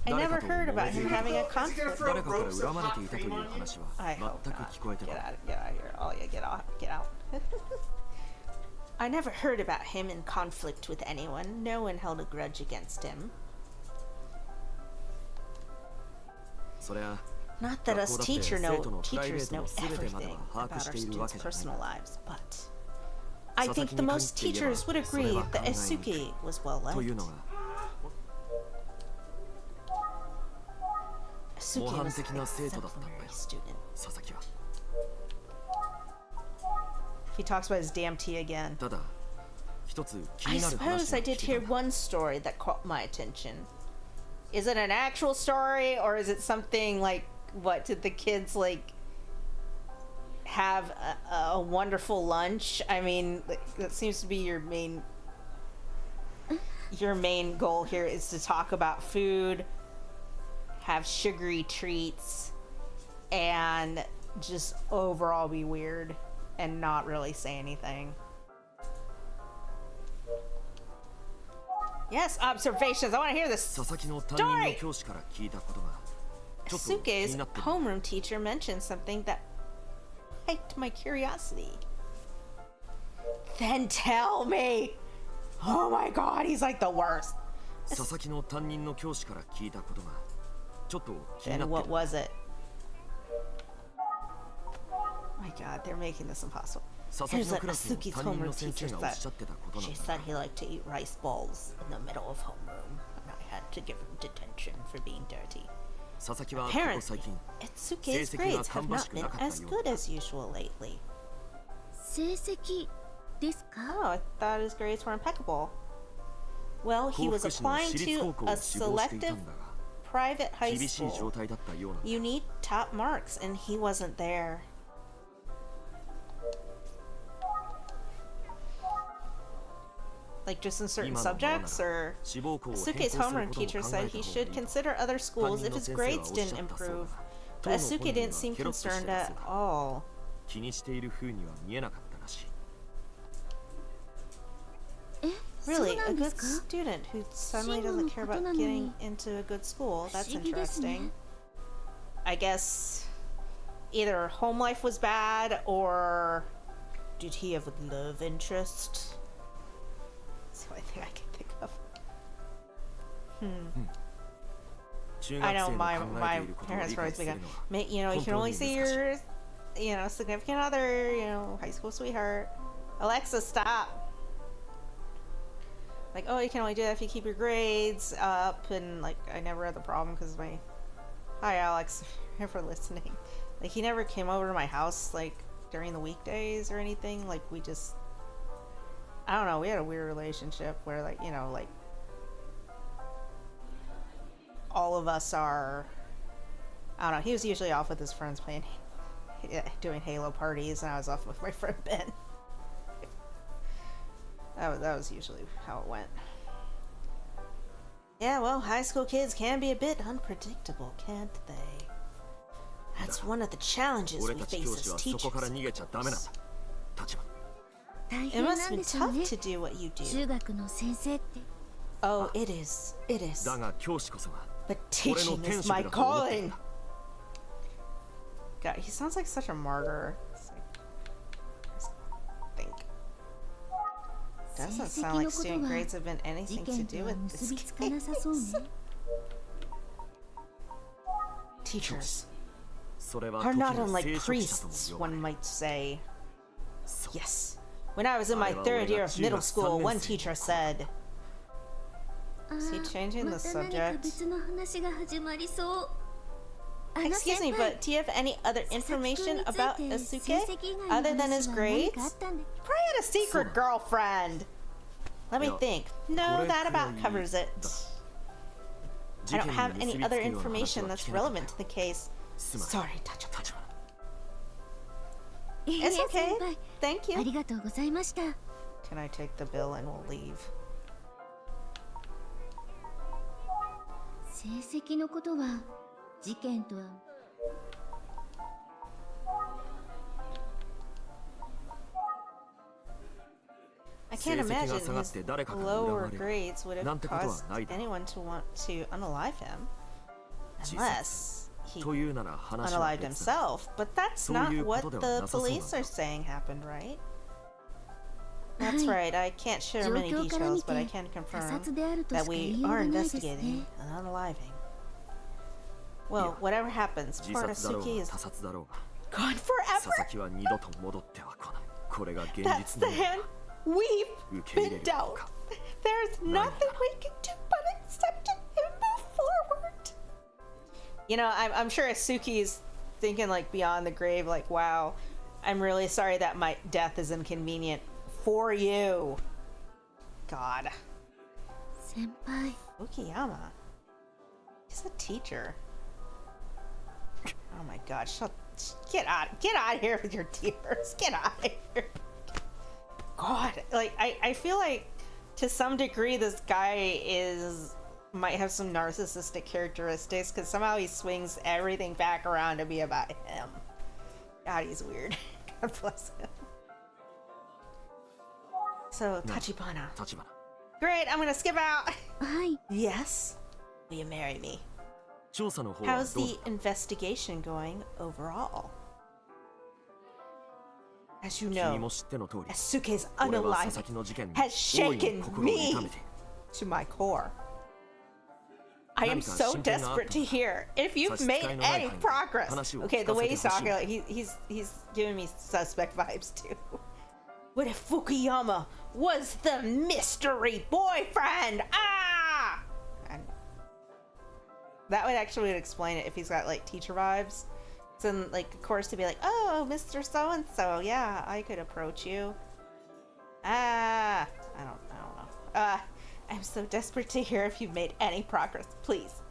I never heard about him having a Is he gonna conflict. throw 誰かから ropes of 恨まれ hot ていたとい cream う on you? 話は I 全 hope く not. 聞こえて Get こない。 out of here. Oh yeah, get out. Get out. I never heard about him in conflict with anyone. No one held a grudge against him. それは Not that us 学校だって生徒のプライベー teachers ト know の全てまで everything は把 about 握 our しているわ students' けじゃない personal が lives, but I 佐々 think 木 the に限 most って言えば teachers would それ agree は that 考えにくい Isuki was well という liked. のが Isuki 模範 was 的 an な生徒だったんだよ exemplary student. 佐々木は。 He talks about his damn tea again. ただ一つ気 I になる suppose 話 I が did 聞け hear たんだ。 one story that caught my attention. Is it an actual story or is it something like what did the kids like have a wonderful lunch? I mean, that seems to be your main goal here is to talk about food, have sugary treats, and just overall be weird and not really say anything. Yes, observations. I want to hear this 佐々木の担任の story. 教師から聞いたことがちょっと気 Suke's になってる。 homeroom teacher mentioned something that piqued my curiosity. Then tell me. Oh my god, he's like the worst. 佐々木の担任の教師から聞いたことがちょっと気にな And って what る。 was it? My god, they're making this impossible. 佐々木 Here's の what クラスの Asuki's 担任 homeroom の先 teacher 生がおっしゃ said. ってたことなん She だ said he liked to eat rice balls in the middle of homeroom, and I had to give him detention for being dirty. 佐々木はここ Apparently, 最近 Itsuke's 成績が grades have 芳 not しく been なかった as よう good だ。 as usual lately. 成績ですか？ Oh, I thought his grades were impeccable. Well, he 幸 was 福市の applying 私立 to 高校 a を志望していた selective んだが private high 厳しい状 school. 態だったようなんだ。 You need top marks, and he wasn't there. Like just in certain 今のままなら subjects, or 志望校を変更 Asuke's する homeroom ことも teacher 考 said えた he 方が should いいと consider other schools if his 担任の先生は grades おっしゃ didn't ったそうだ improve. 当 But の Asuke 本人 didn't は seem ケロッとして concerned たそ at うだ。 all. 気にしている風には見えなかったらしい。え、そう Really, な a んで good すか？ student who suddenly 進路 doesn't の care こと about なのに getting into a good school. 不 That's 思議ですね。 interesting. I guess either home life was bad, or did he have a love interest? That's the only thing I can think of. 中 I 学 know 生の my 考え my ていることを parents 理 were 解 always す big る on, のは you know, you 本 can 当 only に see 難しい。 your, you know, significant other, you know, high school sweetheart. Alexa, stop. Like, oh, you can only do that if you keep your grades up, and like, I never had the problem because my, hi Alex, if you're ever listening. Like, he never came over to my house like during the weekdays or anything. Like, we just, I don't know, we had a weird relationship where, like, you know, like, all of us are, I don't know, he was usually off with his friends playing, doing Halo parties, and I was off with my friend Ben. That was usually how it went. Yeah, well, high school kids can be a bit unpredictable, can't they? That's one of the challenges 俺 we たち face 教師 as はそこから teachers. 逃げちゃダメなんだ。立場。大 It 変 must なん be でしょう tough ね。 to do what you 中 do. 学の先生って。 Oh, it is. It is. だが教師こそが But 俺の teaching 天 is 職 my だと思っているん calling. だ。 God, he sounds like such a martyr. It's like, just think. 成 Doesn't 績 sound の like こと student は grades have been 事 anything to 件と do は with 結 this びつかなさそうね。 Teachers それは are 時 not に unlike 聖職者とも priests, 呼ばれ one る。 might say. そう Yes. When I was in my third year of middle school, one teacher said, あ Is he ー changing ま the た何か subject? 別の話が始まりそう。あの Excuse 先 me, 輩 but do you have any other 佐々木君 information につい about て成 Asuke 績以外 other の than 話 his は何 grades? かあったんで。 Probably had a secret girlfriend. Let me Yeah. think. No, Correct, that about yeah, covers it. I 事 don't 件に have 結 any びつ other くような話 information は that's 聞けなかった relevant よ to the case. すまない。 Sorry, Tachibana. 立場。いいえ It's 先 okay. 輩 Thank あ you. りがとうございました。 Can I take the bill and we'll leave? 成績のことは事件とは I can't 成績が imagine 下がっ his て誰かから lower 恨まれる grades would な have んてことは caused ないだろう。 anyone to want to unalive him. 自殺 Unless he というなら話は unalived 別だ。 himself. But that's そう not いうこ what とでは the なさそうなん police だ。 are saying happened, right? That's はい right. I can't share 状 many 況から見 details, but I て can 他 confirm 殺であると that しか言 we いよう are がないです investigating ね。 an unaliving. Well, whatever happens, 自 poor 殺だろう Natsuki が is 他殺だろうが gone 佐 forever. 々木は二度と戻っては来ない。これが現 That's 実 the なのだ。 hand we've 受け入れ been る dealt. のか。 There's nothing we can do but accept it and move forward. You know, I'm sure Asuki's thinking like beyond the grave, like, wow, I'm really sorry that my death is inconvenient for you. God. 先輩 Ukiyama. He's a teacher. Oh my god, get out of here with your tears. Get out of here. God, like I feel like to some degree this guy might have some narcissistic characteristics because somehow he swings everything back around to be about him. God, he's weird. God bless him. So, Tachibana. 立花。Great, I'm gonna skip out. はい。 Yes? Will you marry me? 調査の方は How's どう the investigation going overall? As you 君 know, も知っての通り Asuke's 俺は佐 unaliving 々木の事件に has 大いに shaken 心を me 痛めている to my core. I am so desperate to hear if you've made any progress. Okay, the way he's talking, like, he's giving me suspect vibes too. What if Fukuyama was the mystery boyfriend? Ah! And that would actually explain it if he's got like teacher vibes. So then, like, of course, to be like, oh, Mr. So and So, yeah, I could approach you. I don't know. I'm so desperate to hear if you've made any progress. Please,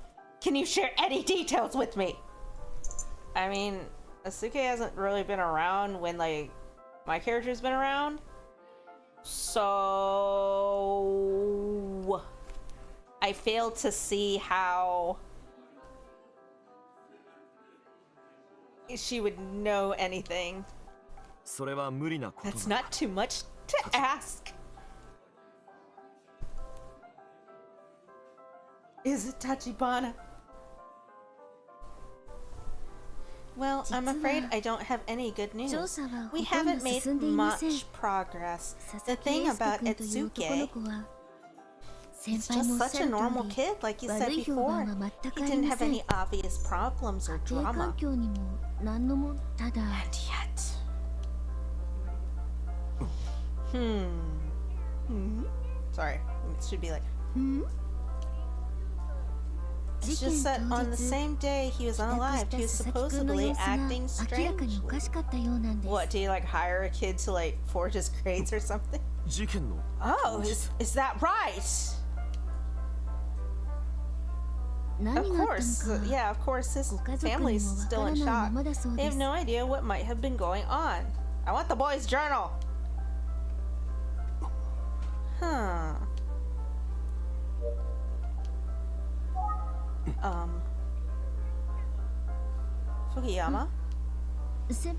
can you share any details with me? I mean, Asuke hasn't really been around when, like, my character's been around. So I fail to see how she would know anything. それは無理なこと That's だ not too much to ask. Is it Tachibana? Well, I'm afraid I don't have any good news. We haven't made much progress. The thing about Etsuke, he's just such a normal kid, like you said before. He didn't have any obvious problems or 家庭 drama. 環境にも何のもただ And yet... Sorry, it should be like, It's just that on the same day he was 帰宅 unalived, した he was 佐々木くんの supposedly 様子が acting 明らかにお strangely. かしかったようなんです。 What, do you like hire a kid to like forge his grades or something? 事件の Oh, is that right? 何 Of があった course, のか yeah, of course his ご家族に family's もわか still ら in ないま shock. まだそう They で have す。 no idea what might have been going on. I want the boy's journal. Huh. Fukuyama? せ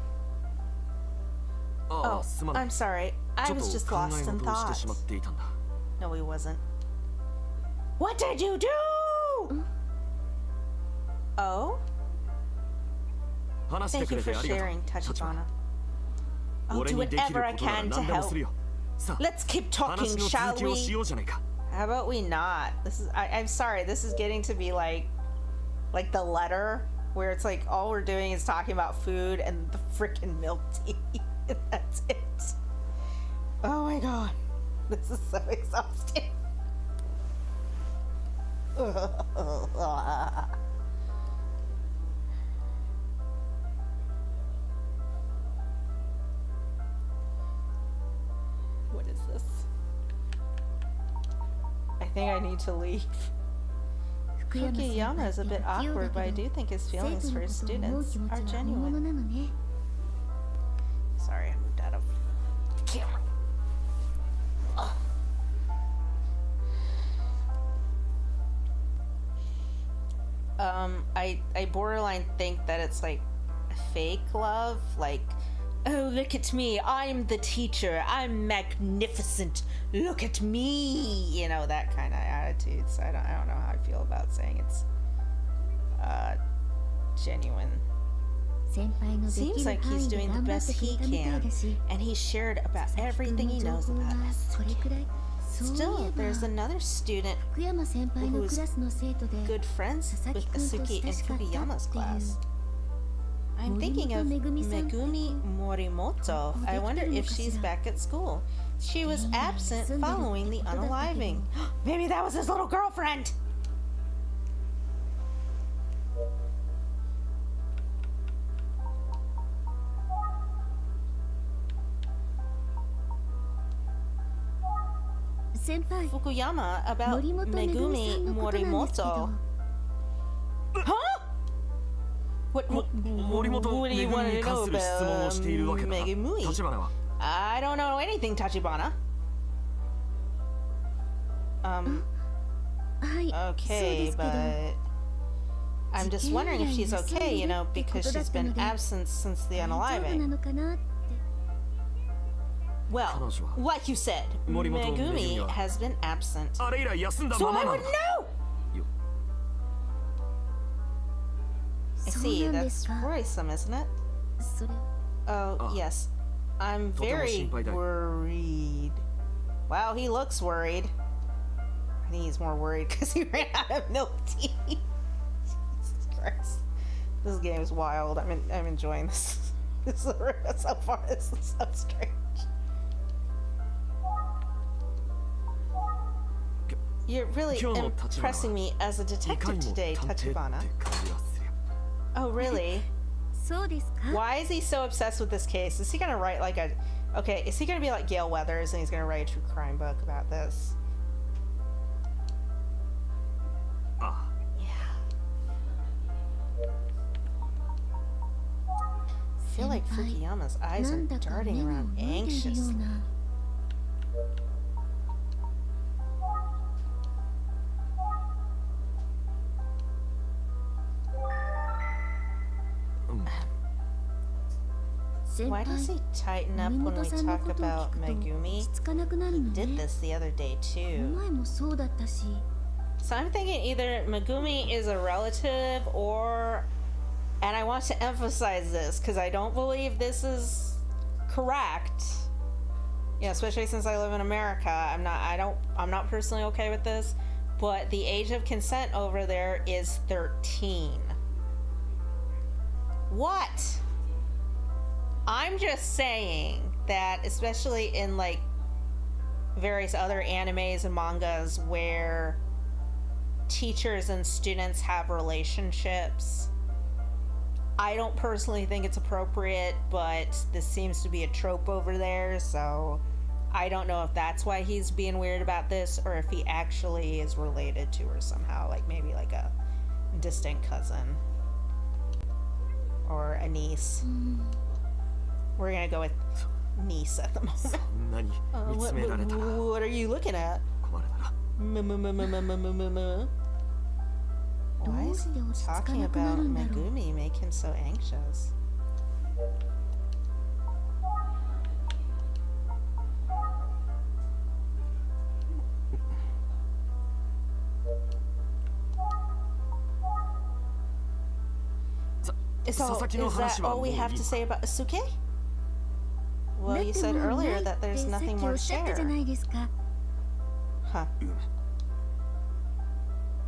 ああ Oh, すまない I'm sorry. ち I ょっ was と just 考 lost え in 事をしてしま thought. っていたんだ No, he wasn't. What did you do? Oh? 話してく Thank you れ for てありがとう sharing, 立花 Tachibana. I'll 俺 do にできる whatever I ことなら can to 何でもする help. よさあ Let's keep 話 talking, の shall 続きをし we? ようじゃないか How about we not? I'm sorry, this is getting to be like the letter where it's like all we're doing is talking about food and the freaking milk tea. That's it. Oh my god. This is so exhausting. What is this? I think I need to leave. 福山先 Fukuyama 輩 is っ a て bit 不器用 awkward, だ but I け do ど think his 生 feelings 徒 for の his ことを思う students 気持 are ちは本物 genuine. なのね。 Sorry, I moved out of the camera. I borderline think that it's like fake love, like, oh, look at me, I'm the teacher, I'm magnificent, look at me, you know, that kind of attitude. So I don't know how I feel about saying it's genuine. 先輩のでき Seems る like 範 he's 囲で doing 頑 the 張っ best てくれ he たみたい can, だし、 and he shared about 佐々木くん everything の he 情 knows 報 about は us. これくらい。そうい Still, え there's ば another student 福山先輩の who's クラスの生徒で good friends 佐々 with 木くんと Asuki 親 in しかったっていう Fukuyama's class. I'm thinking of Megumi-san. Megumi Morimoto. I wonder if she's back at school. She was absent following the unaliving. Maybe that was his little girlfriend! Fukuyama about Megumi Morimoto. Huh? What do you want to know about Megumi? I don't know anything, Tachibana. Okay, but I'm just wondering if she's okay, you know, because she's been absent since the unaliving. Well, like you said, Megumi has been absent. あれ以来休んだ So ま I まな would んだ know! よ I そう see, なんです that's か。 worrisome, isn't it? それ Oh, Ah. yes. I'm とても very 心配だよ。 worried. Wow, he looks worried. I think he's more worried because he ran out of milk tea. Jesus Christ. This game is wild. I'm enjoying this. This is so far. This is so strange. You're really 今日の立花は impressing me as a いか detective にも today, 探偵って Tachibana. 感じがするよ Oh, really? そうですか。 Why is he so obsessed with this case? Is he gonna write like a... Okay, is he gonna be like Gail Weathers and he's gonna write a true crime book about this? あ Yeah. I feel like Fukuyama's eyes な are んだか darting 目を around 脱いでいるよ anxiously. うな。先 Why 輩 does he tighten up 森 when 本 we さんの talk ことを about 聞くと Megumi? 落ち着かなくなるの Did ね。 this the other day お too. 前もそうだったし。 So I'm thinking either Megumi is a relative or... And I want to emphasize this because I don't believe this is correct. You know, especially since I live in America. I'm not personally okay with this. But the age of consent over there is 13. What? I'm just saying that, especially in like various other animes and mangas where teachers and students have relationships, I don't personally think it's appropriate, but this seems to be a trope over there, so I don't know if that's why he's being weird about this or if he actually is related to her somehow, like maybe like a distant cousin or a niece. We're gonna go with niece at the moment. そんなに見つめられたら What are you looking at? 困るだな Why is he talking about Megumi make him so anxious? Is that all we have to say about Asuke? Well, you said earlier that there's nothing more to さっきおっしゃったじゃ share. ないですか。 Huh? う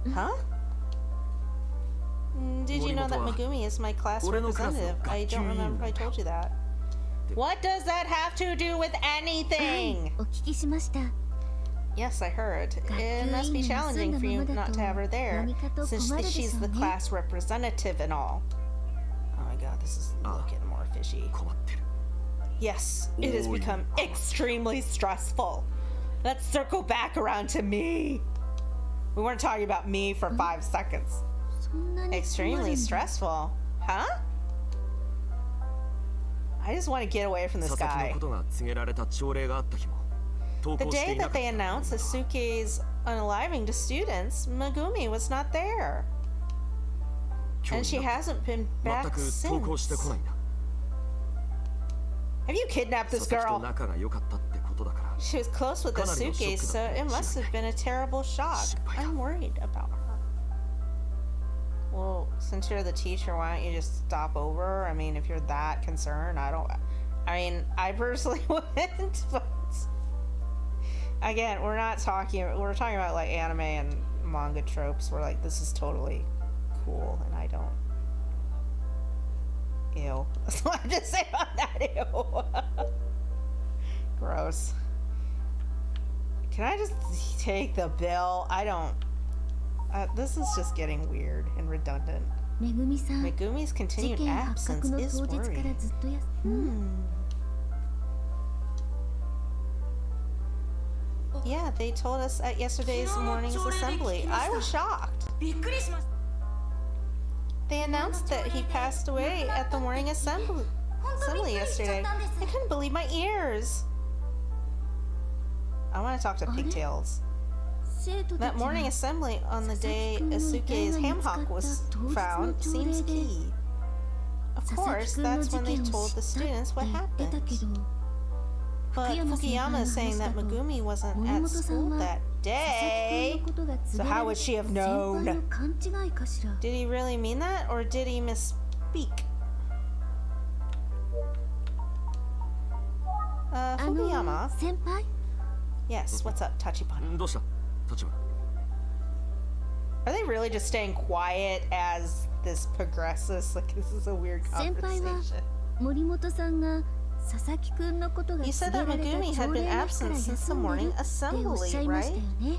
む Huh? Did you know that Megumi is my class representative? I don't remember if I told you that. What does that have to do with はい anything?、お聞きしました。 Yes, I heard. It must be challenging for you not to have her there, since she's the class representative and all. Oh my god, this is looking more fishy. 困ってる Yes, it has become extremely stressful. Let's circle back around to me. We weren't talking about me for 5 seconds. そんなに困るんだ Extremely stressful. Huh? I just want to get away from this 佐々木の guy. ことが告げられた朝礼があった日も投 The 稿して day いな that かった they announced Asuke's unaliving to students, Megumi was not there. 今 And 日 she になって hasn't been 全 back く投稿してこ since. ないんだ Have you kidnapped this 佐々木と girl? 仲が良かったってことだから She was close with かなりのショッ Asuke, クだ so った it かも must しれ have ない been a terrible shock. 心配だ I'm worried about her. Well, since you're the teacher, why don't you just stop over? I mean, if you're that concerned, I personally wouldn't, but again, we're talking about like anime and manga tropes where like this is totally cool and I don't. Ew. That's what I have to say about that. Ew. Gross. Can I just take the bill? I don't. This is just getting weird and redundant. めぐみさん、 Megumi's 事 continued 件発 absence 覚の is 当日から worrying. ずっとYeah, they told us at yesterday's morning's assembly. I was shocked. They announced that he passed away at the morning assembly yesterday. I couldn't believe my ears. I want to talk to Pigtails. 生徒た That ちは morning assembly on the day Asuke's ham hock was found seems key. Of 佐々 course, 木くんの that's 事 when they 件を told the 知ったって students what 言ってた happened. けど、But 福山先輩 Fukuyama の is saying 話だ that と Megumi wasn't 森 at 本さん school は that 佐々木 day. くんのことが告 So げ how ら would れ she have 先輩 known? の勘違いかしら。 Did he really mean that, or did he misspeak? Fukuyama? 先輩 Yes, what's up, Tachibana? どうした立花 Are they really just staying quiet as this progresses? Like, this is a weird 先輩は conversation. 森本さんが佐々木くんのことが You 告 said げ that られた Megumi 朝 had 礼 been の日から absent since the 休んで morning るっておっしゃ assembly, いましたよ right? ね。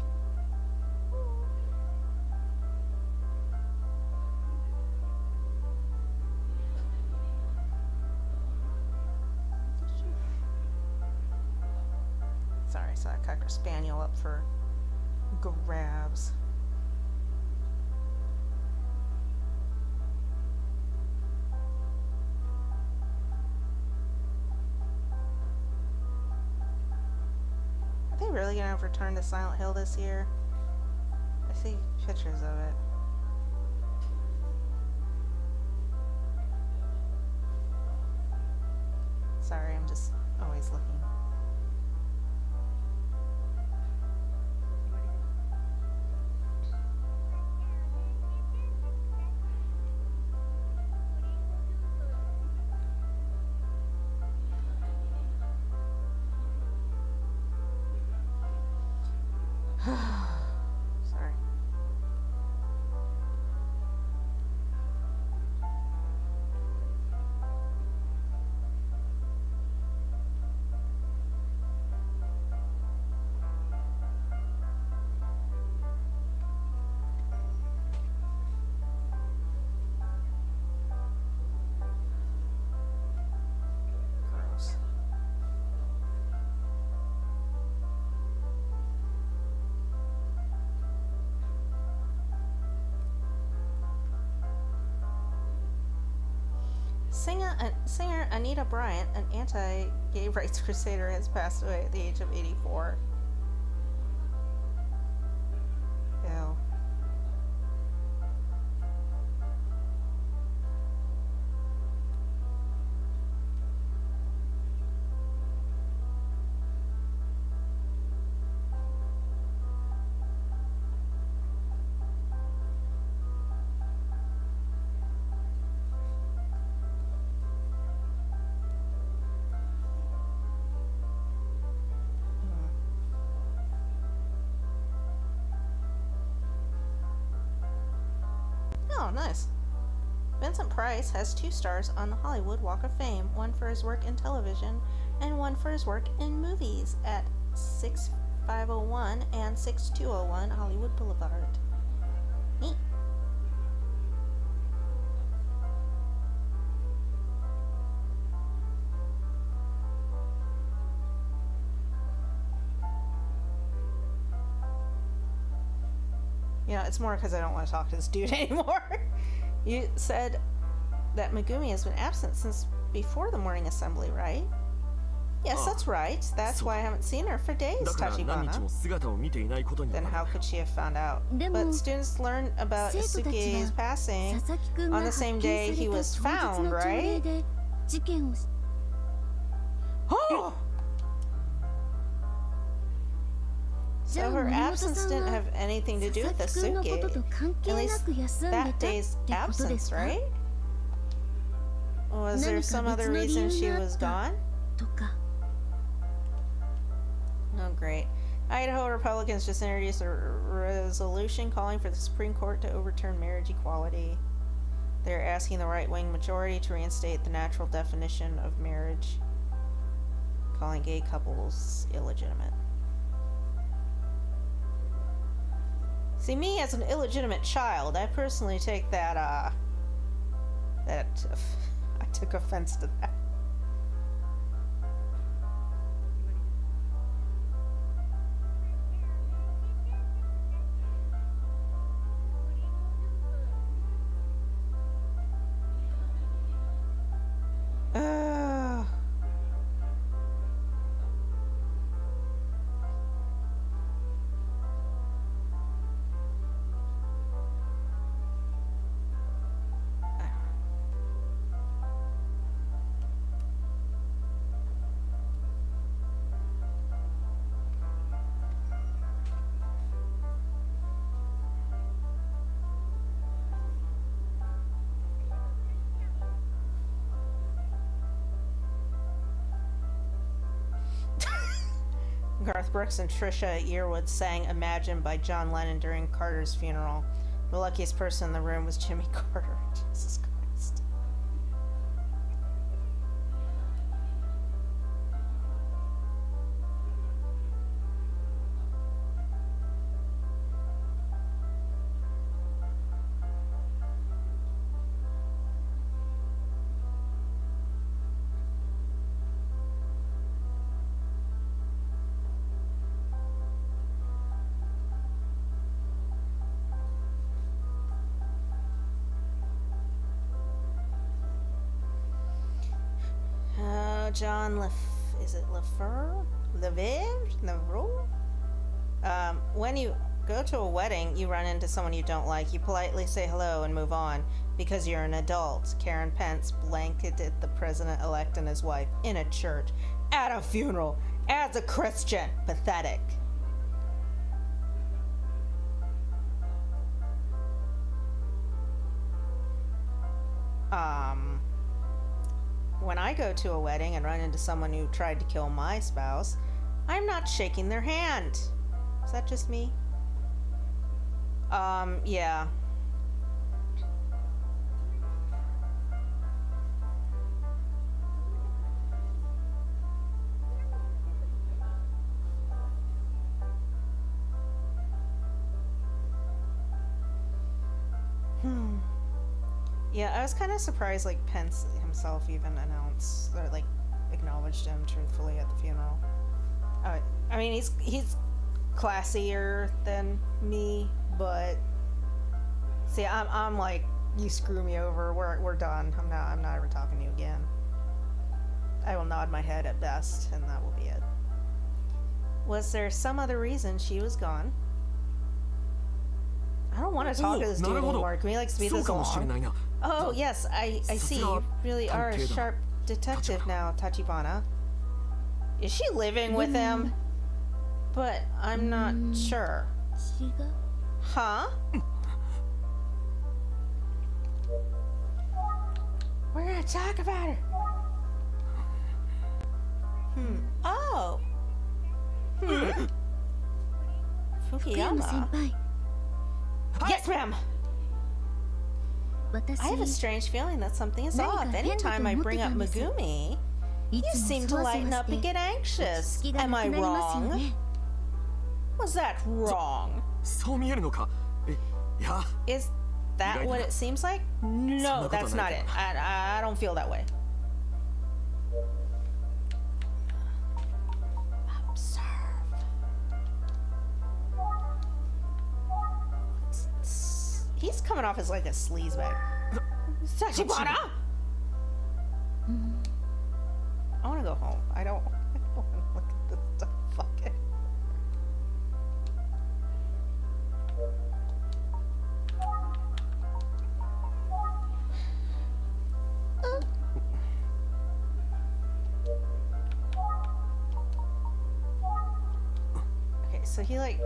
Sorry, I saw a Cocker Spaniel up for grabs. Are they really gonna return to Silent Hill this year? I see pictures of it. Sorry, I'm just always looking. Sorry. Gross. Singer Anita Bryant, an anti-gay rights crusader, has passed away at the age of 84. Ew. Oh, nice. Vincent Price has 2 stars on the Hollywood Walk of Fame, one for his work in television and one for his work in movies at 6501 and 6201 Hollywood Boulevard. Neat. You know, it's more because I don't want to talk to this dude anymore. You said that Megumi has been absent since before the morning assembly, right? Yes, that's right. That's why I haven't seen her for days, だから何日 Tachibana. も姿を見ていないことに Then なる how could she have found out? でも But students learned about 生徒たち Isuke's は passing 佐々木くん on が the 発 same 見 day さ he れた was 当日 found, の朝礼 right? で事件をし Oh! じゃ So あ her 森本 absence さん didn't は have anything to do 佐 with 々 the 木くんのことと Suke. 関 At 係な least く休んで that たって day's ことで absence, すか right? Was there 何か some 別 other の理 reason 由 she があ was った gone? とか Oh, great. Idaho Republicans just introduced a resolution calling for the Supreme Court to overturn marriage equality. They're asking the right-wing majority to reinstate the natural definition of marriage, calling gay couples illegitimate. See, me as an illegitimate child, I personally take that, I took offense to that. Ugh. Garth Brooks and Trisha Yearwood sang Imagine by John Lennon during Carter's funeral. The luckiest person in the room was Jimmy Carter. Jesus Christ. John is it Lefevre? When you go to a wedding, you run into someone you don't like. You politely say hello and move on because you're an adult. Karen Pence blanketed the president-elect and his wife in a church at a funeral as a Christian. Pathetic. When I go to a wedding and run into someone who tried to kill my spouse, I'm not shaking their hand. Is that just me? Yeah. Yeah, I was kind of surprised, like, Pence himself even announced, or, like, acknowledged him truthfully at the funeral. I mean, he's classier than me, but see, I'm like, you screw me over, we're done. I'm not ever talking to you again. I will nod my head at best, and that will be it. Was there some other reason she was gone? I don't want to talk to this dude anymore. Can we, like, speed this along? Oh, yes, I see. You really are a sharp detective now, Tachibana. Is she living with him? But I'm not sure. Huh? We're gonna talk about her. Oh. Fukuyama. Yes, ma'am. I have a strange feeling that something is off. Anytime I bring up Megumi, you seem to lighten up and get anxious. Am I wrong? Was that wrong? Is that what it seems like? No, that's not it. I don't feel that way. Observe. He's coming off as like a sleazebag. Tachibana! I want to go home. I don't want to look at this stuff. Fuck it. Okay, so he like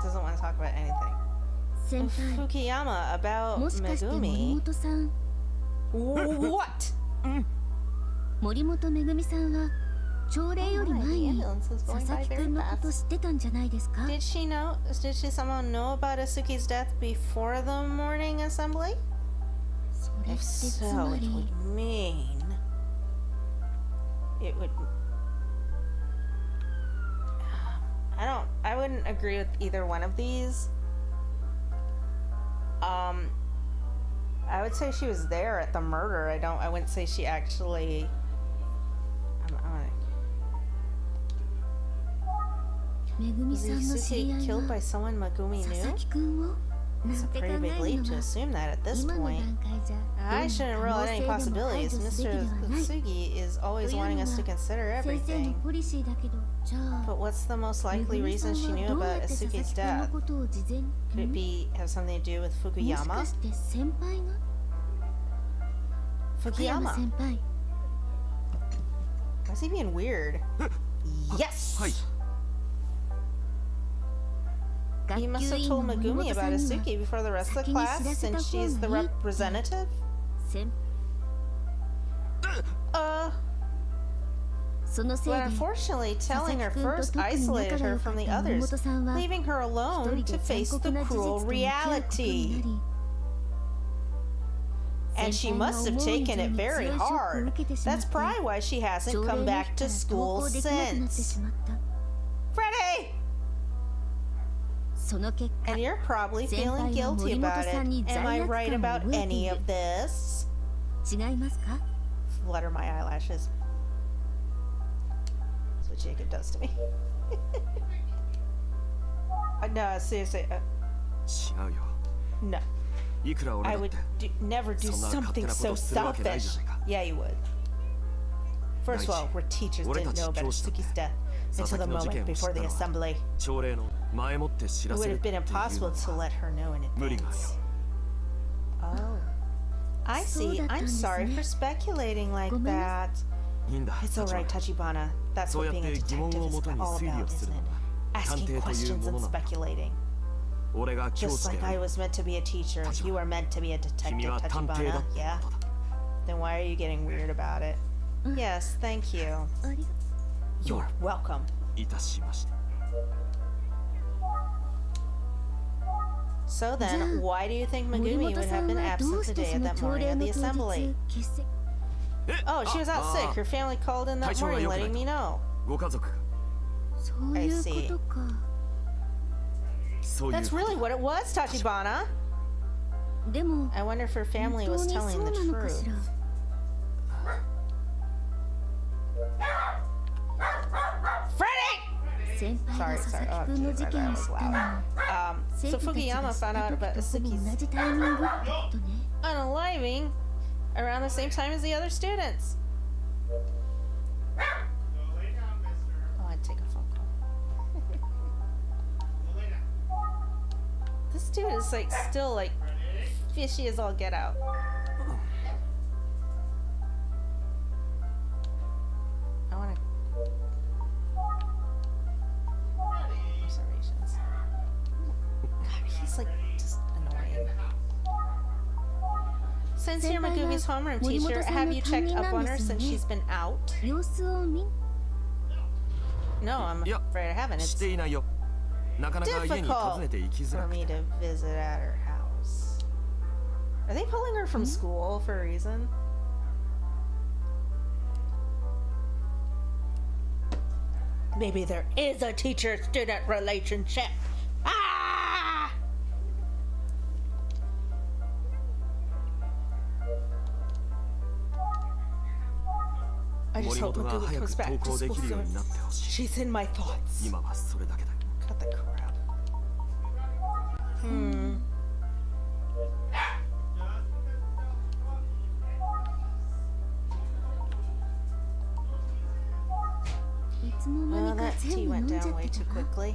doesn't want to talk about anything. Fukuyama about Megumi. What? 森本めぐみさんは朝礼より前に佐々木くんのこと知ってたんじゃないですか? Did she somehow know about Asuki's death before the morning assembly? If so, it would mean it would. I wouldn't agree with either one of these. I would say she was there at the murder. I wouldn't say she actually. Was Yusuke killed by someone Megumi knew? It's a pretty big leap to assume that at this point. I shouldn't rule out any possibilities. Mr. Tsugi is always wanting us to consider everything. But what's the most likely reason she knew about Asuke's death? Could it have something to do with Fukuyama? Fukuyama. Why is he being weird? Yes! He must have told Megumi about Asuki before the rest of the class, since she's the representative? そのせい But で unfortunately, telling her first isolated her from the others, leaving her alone to face the cruel reality. And she must have taken it very hard. That's probably why she hasn't come back to school since. Freddie! その結果 And you're probably feeling guilty about it. Am I right about any of this? 違いますか？ Flutter my eyelashes. That's what Jacob does to me. No, seriously. 違うよ。 No. いくら俺 I だっ would て never do そんな勝手 something なこ so とするわけないじゃ selfish. ないか。 Yeah, you would. First of all, we're teachers didn't know about Suki's death until the moment before the assembly. 朝礼の前もって知 It ら would せる have ってい been うの impossible to は let her know in 無理がある advance. よ。 Oh. I see. I'm sorry for speculating like that. いいんだ。 It's 立花 alright, Tachibana. That's そう what やっ being a て疑問 detective を is もとに all 推理 about, をす isn't るの it? が探 Asking 偵という questions も and のなんだ。 speculating. 俺が教 Just 師で like あ I る。 was meant to be a teacher. You were meant to be a 君 detective, は探偵だ Tachibana. って Yeah? ことだ。 Then why are you getting weird about it? Yes, thank you. ありが You're welcome. いたしまして。 So then, why do you think 森 Megumi 本 would さ have ん been はど absent うし the て day そ of の that 朝 morning 礼 of の the 当 assembly? 日欠席 Oh, she was out sick. Her family called in that 体調が morning 良くない letting me と know. ご家族がそういうことか。そういう That's こと really だ what it was, Tachibana. でも I wonder if her 本 family 当 was にそ telling う the なのか truth. しら。 Freddie! 先輩が佐々木くんの事件を知ったのも So 生徒たち Fukuyama が知っ found た out 時 about とほぼ Asuki's 同じタイミングってことね。 unaliving around the same time as the other students. Go lay down, mister. Oh, I'd take a phone call. Go lay down. This dude is like still like Ready? fishy as all get out. I want to observations. God, he's like just annoying. Since you're Megumi's homeroom teacher, have you checked up on her since she's been out? 様子を見 No, I'm いや afraid I haven't. し It's ていないよ。なかなか家に訪ねて行きづ for らく me て。 to visit at her house. Are they pulling her from school for a reason? Maybe there is a teacher-student relationship. Ah! I just 森 hope 本が Megumi 早 comes く back 登 to 校で school きるよう soon. になってほしい。 She's in my thoughts. 今はそれだけだ。 Cut the crap. Hmm. いつの間 Well, にか that 全 tea 部飲 went んじゃ down っ way て too たわ。 quickly.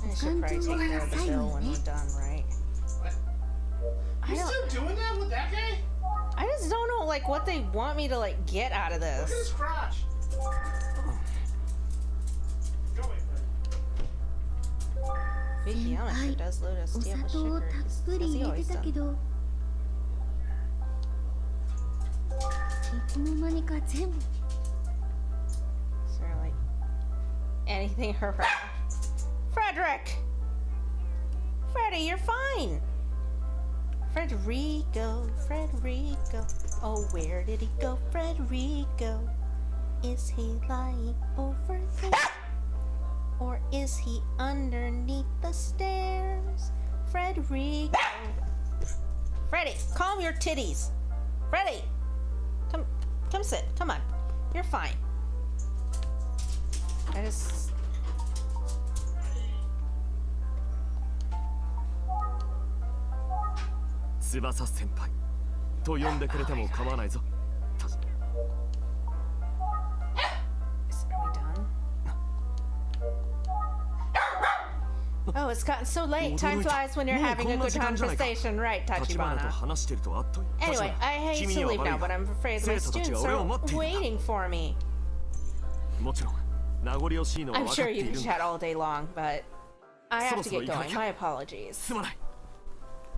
I should probably take care of the bill when we're done, right? I You don't. still doing that with that guy? I just don't know, like, what they want me to like get out of Look at his this. crotch. Go away, Fred. Fukuyama sure does load us お tea 砂 with 糖を sugar, たっ as ぷり he 入れ always てたけ done. どいつの間にか全部 Is there like anything around? Frederick! Freddy, you're fine! Frederico, Frederico. Oh, where did he go, Frederico? Is he lying over there? Or is he underneath the stairs? Frederico. Freddy, calm your titties. Freddy! Come sit. Come on. You're fine. I just... "翼先輩」と呼んでくれても構わないぞ。 Are we done? Oh, it's gotten so late. Time flies when you're having a good conversation, right, 立花と Tachibana? 話してるとあっという間。 Anyway, I hate 君 to には leave 悪い now, but が I'm afraid my 生徒たち students が俺を are 待っているんだ。 waiting for me. もちろん名残惜しいのは I'm 分かっ sure て you い can るん chat だ。 all day long, but I have to get going. My apologies. すまない。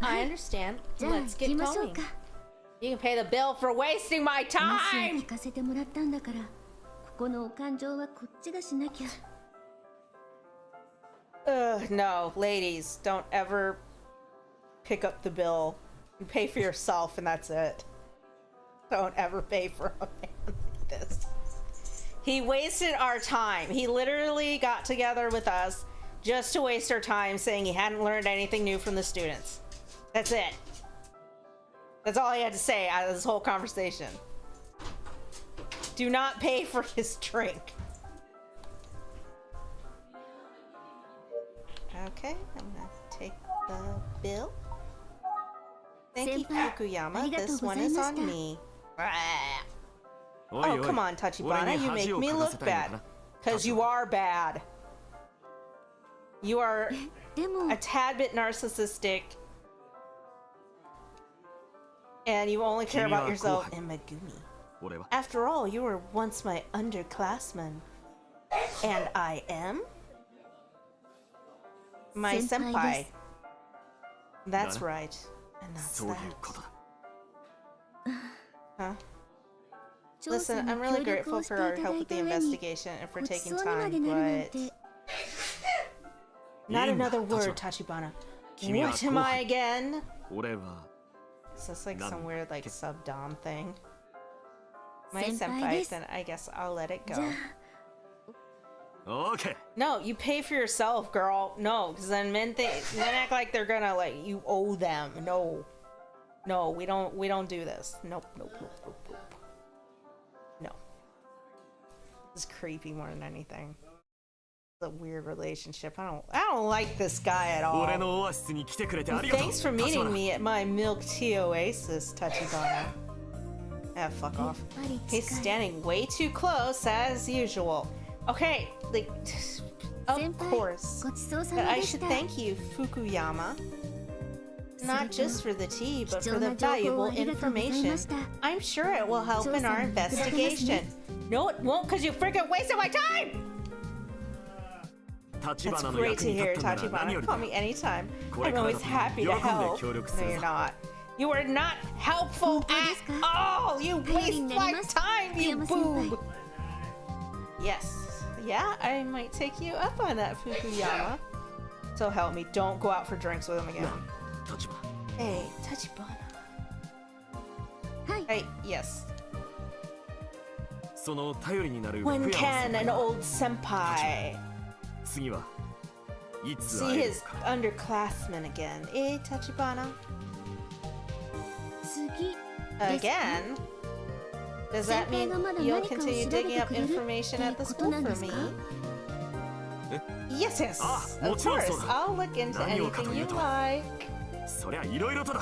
I understand. じゃあ Let's 行 get きましょう going. か。You can pay the bill for wasting my 話を time! 聞かせてもらったんだから、ここのお勘定はこっちがしなきゃ。Ugh, no, ladies, don't ever pick up the bill. You pay for yourself and that's it. Don't ever pay for a man like this. He wasted our time. He literally got together with us just to waste our time saying he hadn't learned anything new from the students. That's it. That's all he had to say out of this whole conversation. Do not pay for his drink. Okay, I'm gonna take the bill. Thank you, Fukuyama. This one is on me. Oh, come on, Tachibana. You make me look bad. Because you are bad. You are でも a tad bit narcissistic. And you only care about yourself and Megumi. 俺は After all, you were once my underclassman. And I am? My senpai. That's right. And that's そういう that. ことだ。 Huh? 調査 Listen, に I'm really 協力 grateful をして for い our ただ help い with た the 上に investigation and for ごち taking そうにま time, でなるなん but て。 not いいんだ another word, 立 Tachibana. 君は What am 後 I 輩 again? 俺は Is this like some None. weird like sub-dom thing? My 先輩 senpai, です then I guess I'll let it じ go. ゃあ OK No, you pay for yourself, girl. No, because then men act like they're gonna like you owe them. No, no, we don't do this. Nope, nope, nope, nope, nope. No, this is creepy more than anything. It's a weird relationship. I don't like this guy at all. 俺のオアシスに来てくれてありがとう Thanks for 立 meeting 花 me at my milk tea oasis, Tachibana. Ah, fuck やっ off. ぱり He's 近い standing way too close as usual. Okay, like, of 先輩 course. ごちそうさ But ま I でし should た thank you, Fukuyama. Not just for the tea, but 貴 for 重 the な情報 valuable をありがとうござい information. ました I'm sure it will help in our 調査に役立てますね investigation. No, it won't, because you freaking wasted my time! 立 That's 花の great 役 to に立 hear, ったなら何よ Tachibana. りだ Call me anytime. これ I'm から always だ happy to 喜んで help. 協力 No, する you're ぞ not. You are not helpful 本当ですか？ at all! You 頼り waste になり my ます time, you 福山先輩 boob! Yes. Yeah, I might take you up on that, Fukuyama. So help me, don't go out for drinks with him again. 立花 Hey, Tachibana. はい Hey, yes. その頼りになる福 When 山 can 先 an 輩 old senpai 次はいつ see 会える his のか underclassmen again? Eh, Tachibana? 次 Again? Does that mean 先輩がまだ you'll 何かを continue 調べて digging up くれる information at the ってこと school なんで for す me? か？ Yes, yes. Ah, Of もちろん course. そうだ。 I'll look into 何をか anything とい you うと like. そりゃいろいろとだ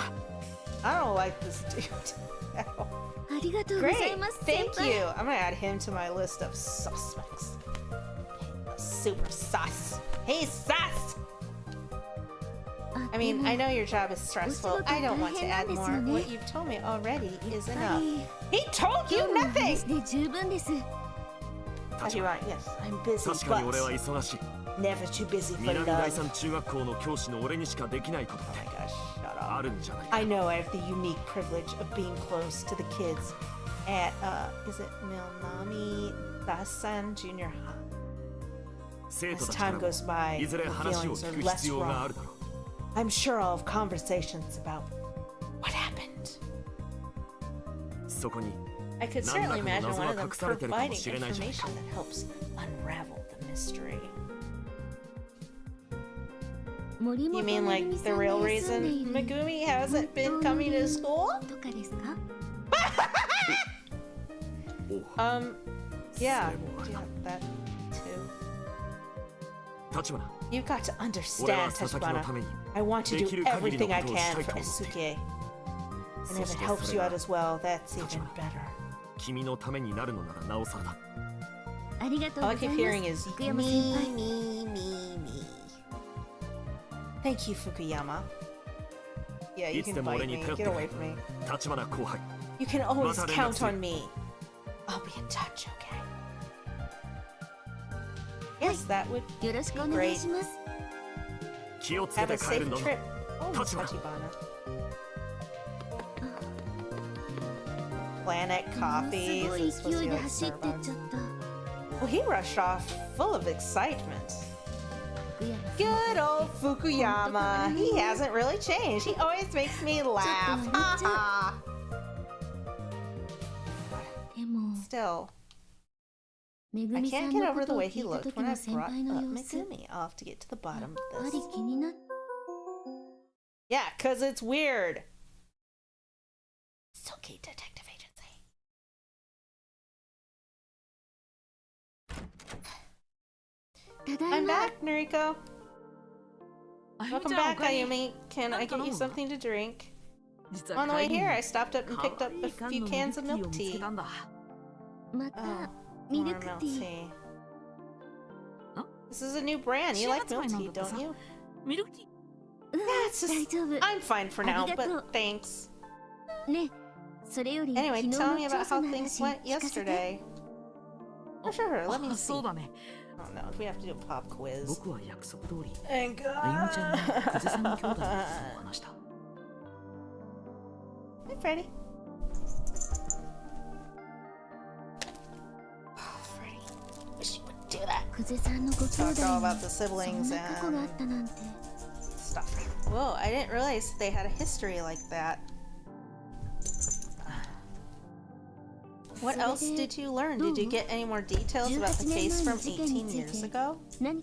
I don't like this dude at all. ありがとうござい Great. ます先 Thank 輩 you. I'm gonna add him to my list of suspects. Super sus. Hey, sus! あ I で mean, も I know your job is お仕 stressful. 事 I don't 大 want to 変なん add です more. よね What you've told me already や is っぱ enough. り He told 今 you 日の nothing! 話で十分です Tachibana, yes, I'm busy, 確かに俺は but 忙しい never too busy for 南第 love. 三中学校の教師の俺にしかできないこと Oh っ my て gosh, shut あ up. るんじゃない I know I have the unique privilege of being close to the kids at, is it Milnami Dasan Junior High? 生徒 As たちから time も goes by, いずれ the 話を feelings 聞 are く less 必要があ wrong. るだろう I'm sure I'll have conversations about what happened. そこに I could 何ら certainly かの imagine 謎 one が of them 隠されてるかも providing しれないじゃないか information that helps unravel the mystery. 森 You 本 mean め like ぐみ the さんが real 休んで reason いる Megumi hasn't been 本当の coming 理 to 由 school? とかですか？おう Yeah. それもある Yeah, that too. 立花 You've got to 俺 understand, は佐々木の Tachibana. ために I want to で do きる限りの everything I ことをした can い for と思っている Esuke. And そ if し it て helps そ you れ out が as well, that's even Tachibana. better. 君のためになるのならなおさらだありがとう All ご I ざい keep ま hearing す is 福山 me, 先輩 me, me, me. Thank you, Fukuyama. Yeah, you いつ can でも bite 俺に me. 頼って Get く away れ from me. 立花後輩 You can always また連絡 count する on me. I'll be in touch, okay? Yes, that would よろしくお願いします気をつけ have て a 帰る safe んだぞ trip. Oh, Tachibana. Tachibana. Planet す Coffee. ご Is い it supposed to 勢 be いで like 走ってっ Starbucks? ちゃった Well, he rushed off full of excitement. 福山さん Good old Fukuyama. He hasn't really changed. He always makes me laugh. Ha ha. でも Still, めぐ I みさ can't ん get の over こ the とを way 聞 he いた looked 時 when I の先 brought 輩の up 様子やっ Megumi. I'll have to get to the bottom ぱ of り this. 気になっ Yeah, because it's weird. Silky Detective Agency. ただい I'm ま back, Noriko. あゆみ Welcome ちゃん、 back, おかえり。 Ayumi. Can I get you なんか飲む？ something to drink? 実は On the way 帰りに here, I stopped up and 可 picked up 愛 a い缶 few の cans of ミル milk クティーを見つけ tea. たんだ。ま Oh, たミル more ク milk ティー tea. Huh? This is a new brand. You like milk tea, don't you? ミルクティー。うん Yeah, it's 大 just 丈夫 I'm fine for now, ありがとう。 but thanks. ねそれより Anyway, 昨日 tell me の調 about 査 how の things 話 went 聞かせて yesterday. Oh, sure. Let me あ、 see. そうだね。 Oh no, we have to do a pop quiz. 僕は約束通り And あゆみちゃんに久世さん兄弟のことを話した。 Hi, Freddy. Oh, Freddy. Wish you would do that 久世さんのご兄 Talk 弟 all に about the そん siblings な過去があ and ったなんて stuff. Whoa, I didn't realize they had a history like that. What else did you learn? Did you get any more details about the case from 18 years ago? 何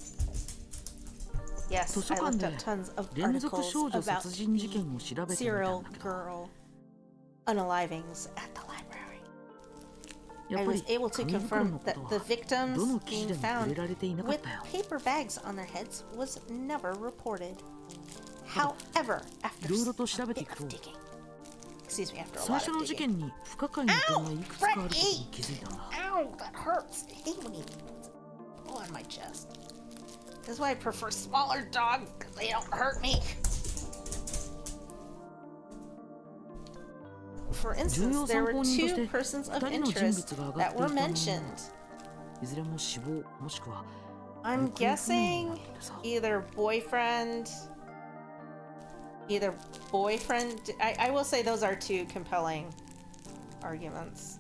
Yes, 図書 I 館 looked で up tons of 連続 articles 少女 about 殺人事 the 件を調べてみた serial んだけど、 girl unalivings at the library. や I っぱ was り able to 紙袋 confirm のこ that と the は victims どの記事 being でも触れ found られていなかっ with たよ。 paper bags on their heads was never reported. However, い after ろいろと調 a べてい bit く of と、 digging, excuse me, after a 最 lot 初 of の事 digging. 件に不可解な点がいくつかあることに気づいたんだ。 Ow, that hurts. I hate when he puts it on my chest. That's why I prefer smaller dogs, because they don't hurt me. For instance, there were two persons of interest that were mentioned. いずれも死亡もしくは I'm 行方不明に guessing なっててさ。 either boyfriend. I will say those are two compelling arguments.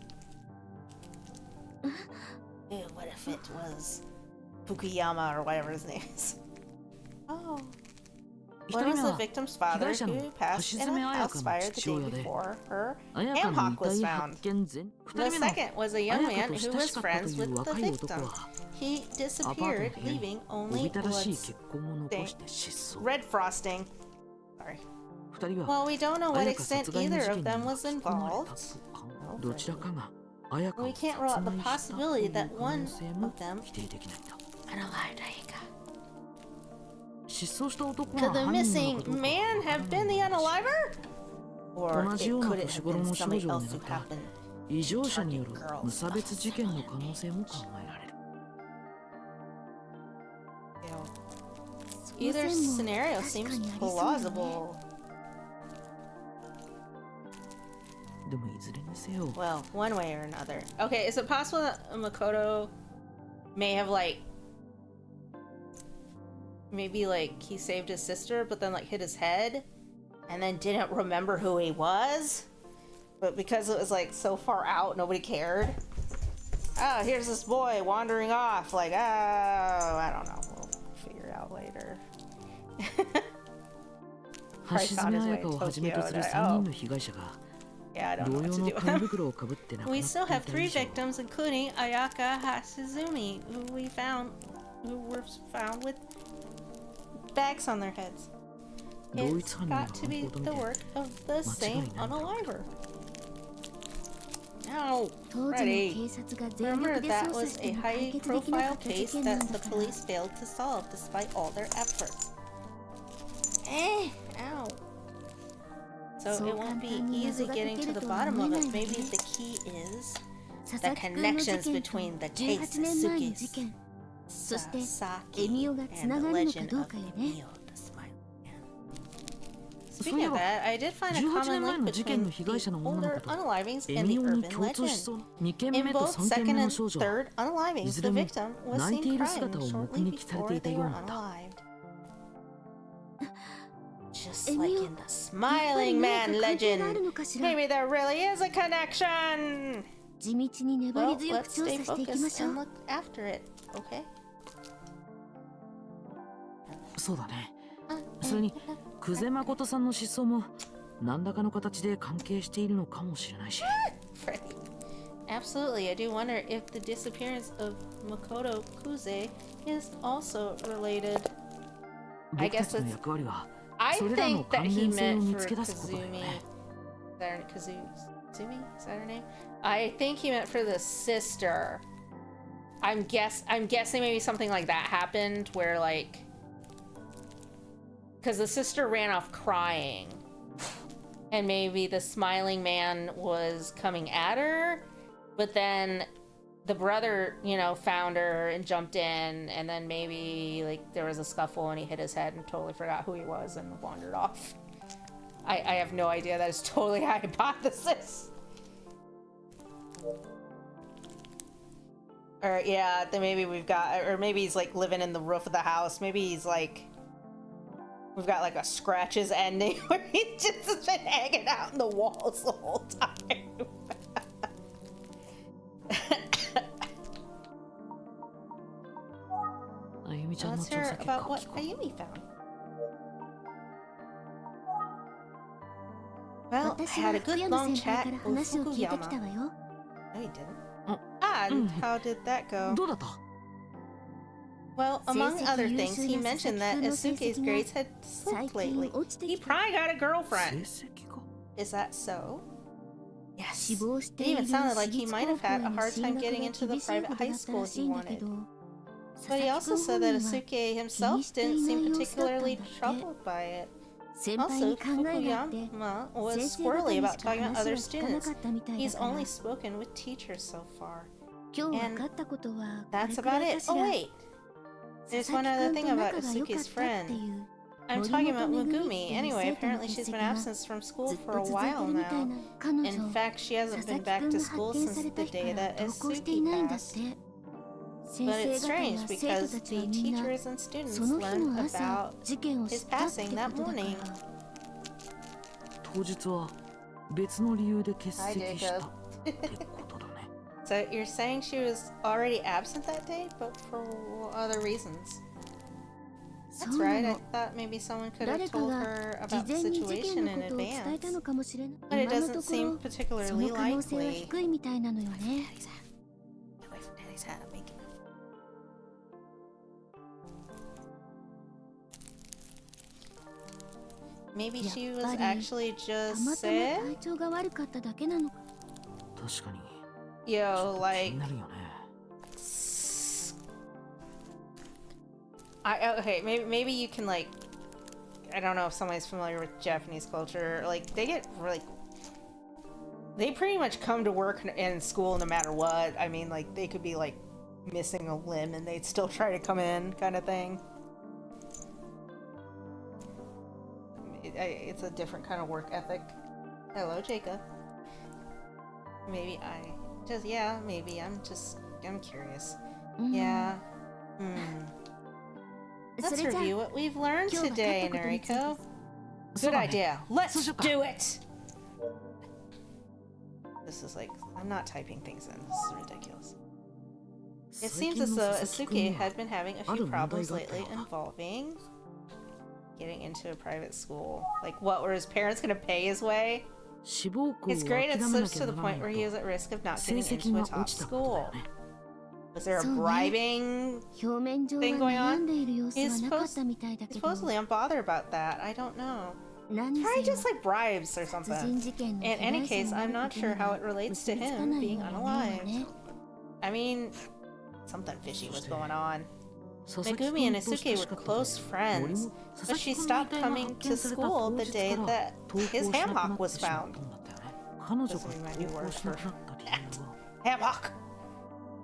Ew, what if it was Fukuyama or whatever his name is? Oh. 一 One 人 was 目 the は victim's 被 father 害者の who passed 橋 in 爪 a 彩 house 香の fire the 父 day 親で、 before her 彩香 ham の hock 遺 was 体 found. 発見前、 The 二人目の second was a young 彩 man 香と who 親 was しかったと friends いう with the 若い男 victim. は He アパートの disappeared, 部屋 leaving にお only びただしい blood 血痕を残して失踪。 red frosting. Sorry. 二人は Well, we don't know what 彩香 extent 殺害の either 事 of 件 them に was 巻き込まれ involved. たとか、どちらかが彩香 We を can't 殺 rule out the 害したとい possibility う that 可 one 能性も of them 否定できないんだ。 unalived Aika. 失踪した男 Could が the 犯人な missing のかどうか man わから have ない been the のだし unaliver? Or 同 it じような could it 年 have 頃 been の少 somebody 女を else 狙 who った happened? 異常者による無差別事件の可能性も考えられる。 Either その線も scenario 確か seems にありそうだね plausible. でもいずれにせよ、 Well, one way or another. Okay, is it possible that Makoto may have maybe he saved his sister but then hit his head and then didn't remember who he was? But because it was so far out, nobody cared. Oh, here's this boy wandering off. Oh, I don't know. We'll figure it out later. 橋爪彩香をはじめとする3人の被害者が Yeah, I don't 同 know 様 what to の do with 紙 him. 袋をかぶって亡くな We って still いた have 3以上、 victims, including Ayaka Hasizumi, who were found with bags on their heads. 同 It's 一犯人の got to 犯 be 行と見 the て work of the same 間違いないんだろうけど unaliver. No, 当時の Freddy. 警察が全 Remember 力で that 捜査 was し a ても解 high 決できなか profile った事 case 件なん that だ the から police failed to solve despite all their efforts. Ow. So So it won't be 簡単に easy 謎が getting 解け to る the とは bottom 思え of ない it. わね Maybe the key is 佐 the 々木くんの事 connections 件 between the と case 18年前の事 Suki's 件そして Sasaki エミオがつな and が the るのか legend どう of かよね Mio, the smiling man. そうい Speaking え of ば that, I did find a 18 common 年前 link の事件 between の被害者 the の女の older 子と unalivings エ and ミ the オに urban 共通し legend. そうな2件 In 目と both 3件 second 目の and 少女は third い unalivings, ず the れも victim was 泣いて seen いる crying 姿を目 shortly 撃されて before いた they よう were なんだ。 unalived. Just like in the Smiling Man legend. Maybe there really is a connection. 地道に粘 Well, り強く let's 調 stay 査していきま focused しょ and う。 look after it, okay? そうだね。それに久世誠さんの失踪も何らかの形で関係しているのかもしれないし。Freddie. Absolutely, I do wonder if the disappearance of Makoto Kuze is also related. I 僕た guess ちの it's. 役割は I それらの think that 関 he 連性を meant 見 for つけ出すことだよ Kazumi. ね。Kazumi? Is that her name? I think he meant for the sister. I'm guessing maybe something like that happened where like, because the sister ran off crying, and maybe the Smiling Man was coming at her, but then the brother, you know, found her and jumped in, and then maybe like there was a scuffle and he hit his head and totally forgot who he was and wandered off. I have no idea. That is totally a hypothesis. Or yeah, then maybe we've got, or maybe he's like living in the roof of the house. Maybe he's like, we've got like a Scratches ending where he's just been hanging out in the walls the whole time. Let's hear about what Ayumi found. Well, I 私 had は a 福 good 山 long 先輩 chat から with 話を聞いてきた Fukuyama. わよ。 No, he didn't. Oh. And how did that go? どうだった？ Well, among 成績 other 優 things, 秀 he な mentioned 佐々 that 木君の成 Asuke's 績 grades が had 最 slipped 近 lately. 落ちて He きた。 probably got a 成 girlfriend. 績が？ Is that so? Yes. 死亡し It ている even 私 sounded like he 立 might 高 have 校 had へ a の hard 進 time 学 getting が into the 厳しいほ private どだ high った school らし he いんだけ wanted. ど、 But 佐 he 々木 also 君 said 本 that 人は Asuke 気 himself にしてい didn't ない seem 様子だったんだ particularly って。 troubled by it. 先輩 Also, に考えがあって、 Fukuyama was 先生方 squirrely に about しか talking about 話 other は聞かな students. かったみたいだ He's から、 only spoken with teachers so far. 今日 And 分かったことはこ That's れく about らい it. かし Oh, ら。 wait. There's 佐 one 々 other 木 thing 君と about 仲が良かっ Asuke's たって friend. いう I'm 森 talking 本 about めぐみって Megumi. いう Anyway, 生徒の apparently 欠 she's 席 been が absent from ず school っ for と a 続いて while るみたい now. な彼女 In fact, she 佐 hasn't 々 been 木 back 君 to が school 発見さ since れた the 日か day ら that 登校してい Asuke ないんだっ passed. て。先 But 生 it's 方や strange 生徒 because たちは the みんな teachers and students その日 learned の朝 about 事件を知 his ったって passing こ that とだから。 morning. 当日は別の理由で欠 Hi, 席した Jacob. ってことだね。 So you're saying she was already absent that day, but for other reasons? そ That's うな right. I の。 thought maybe someone could have 誰か told が her 事 about the 前に事件 situation の in ことを伝えた advance. のかもしれない。 But it 今の doesn't とこ seem ろそ particularly の可能性は likely. 低いみたいなのよね。 Daddy's hat. Get away from Daddy's hat. I'm making it. Maybe やっ she ぱ was り actually た just またま sick? 体調が悪かっただけなのか。確かに Yo, ちょっと気 like, になるよね。okay, maybe you can like, I don't know if somebody's familiar with Japanese culture. Like they get really, they pretty much come to work in school no matter what. I mean, like they could be like missing a limb and they'd still try to come in, kind of thing. It's a different kind of work ethic. Hello, Jacob. Maybe maybe I'm curious. うん Yeah. そ Let's れじゃ review what we've learned 今日分かった today, ことについて Nariko. そう Good だね。 idea. Let's そうしようか。 do it. This is like, I'm not typing things in. This is ridiculous. It 最 seems 近 as の though 佐々木君 Asuke には had been having a あ few る問題 problems があった lately ような。 involving getting into a private school. Like, what, were his parents gonna pay his way? 志望校を It's 諦 great it めな slips き to ゃ the ならない point where he と is at risk of not 成 getting 績 into が a 落 top ちたことだ school. よね。 Was there a そうね。 bribing? 表面上は thing going on? 悩んでいる様子 He's はなかったみたいだ He's けど、 supposedly unbothered about that. I don't know. 何に Probably せよ just like bribes or 殺 something. 人事件の In 被 any 害者 case, にな I'm る not こと sure に how は it relates 結 to びつか him ない being ように思うわ unalive. ね。 I mean, something fishy was going on. 佐々木 Megumi 君 and と Asuke 親 were しかった close 森 friends, も佐 but 々 she 木君の遺 stopped 体が coming と発見された school 当 the 日 day から that 登校 his しなくな hammock って was しまっ found. たんだったよね。彼女が Doesn't mean my new 登 word 校しな for くなった理由は hammock.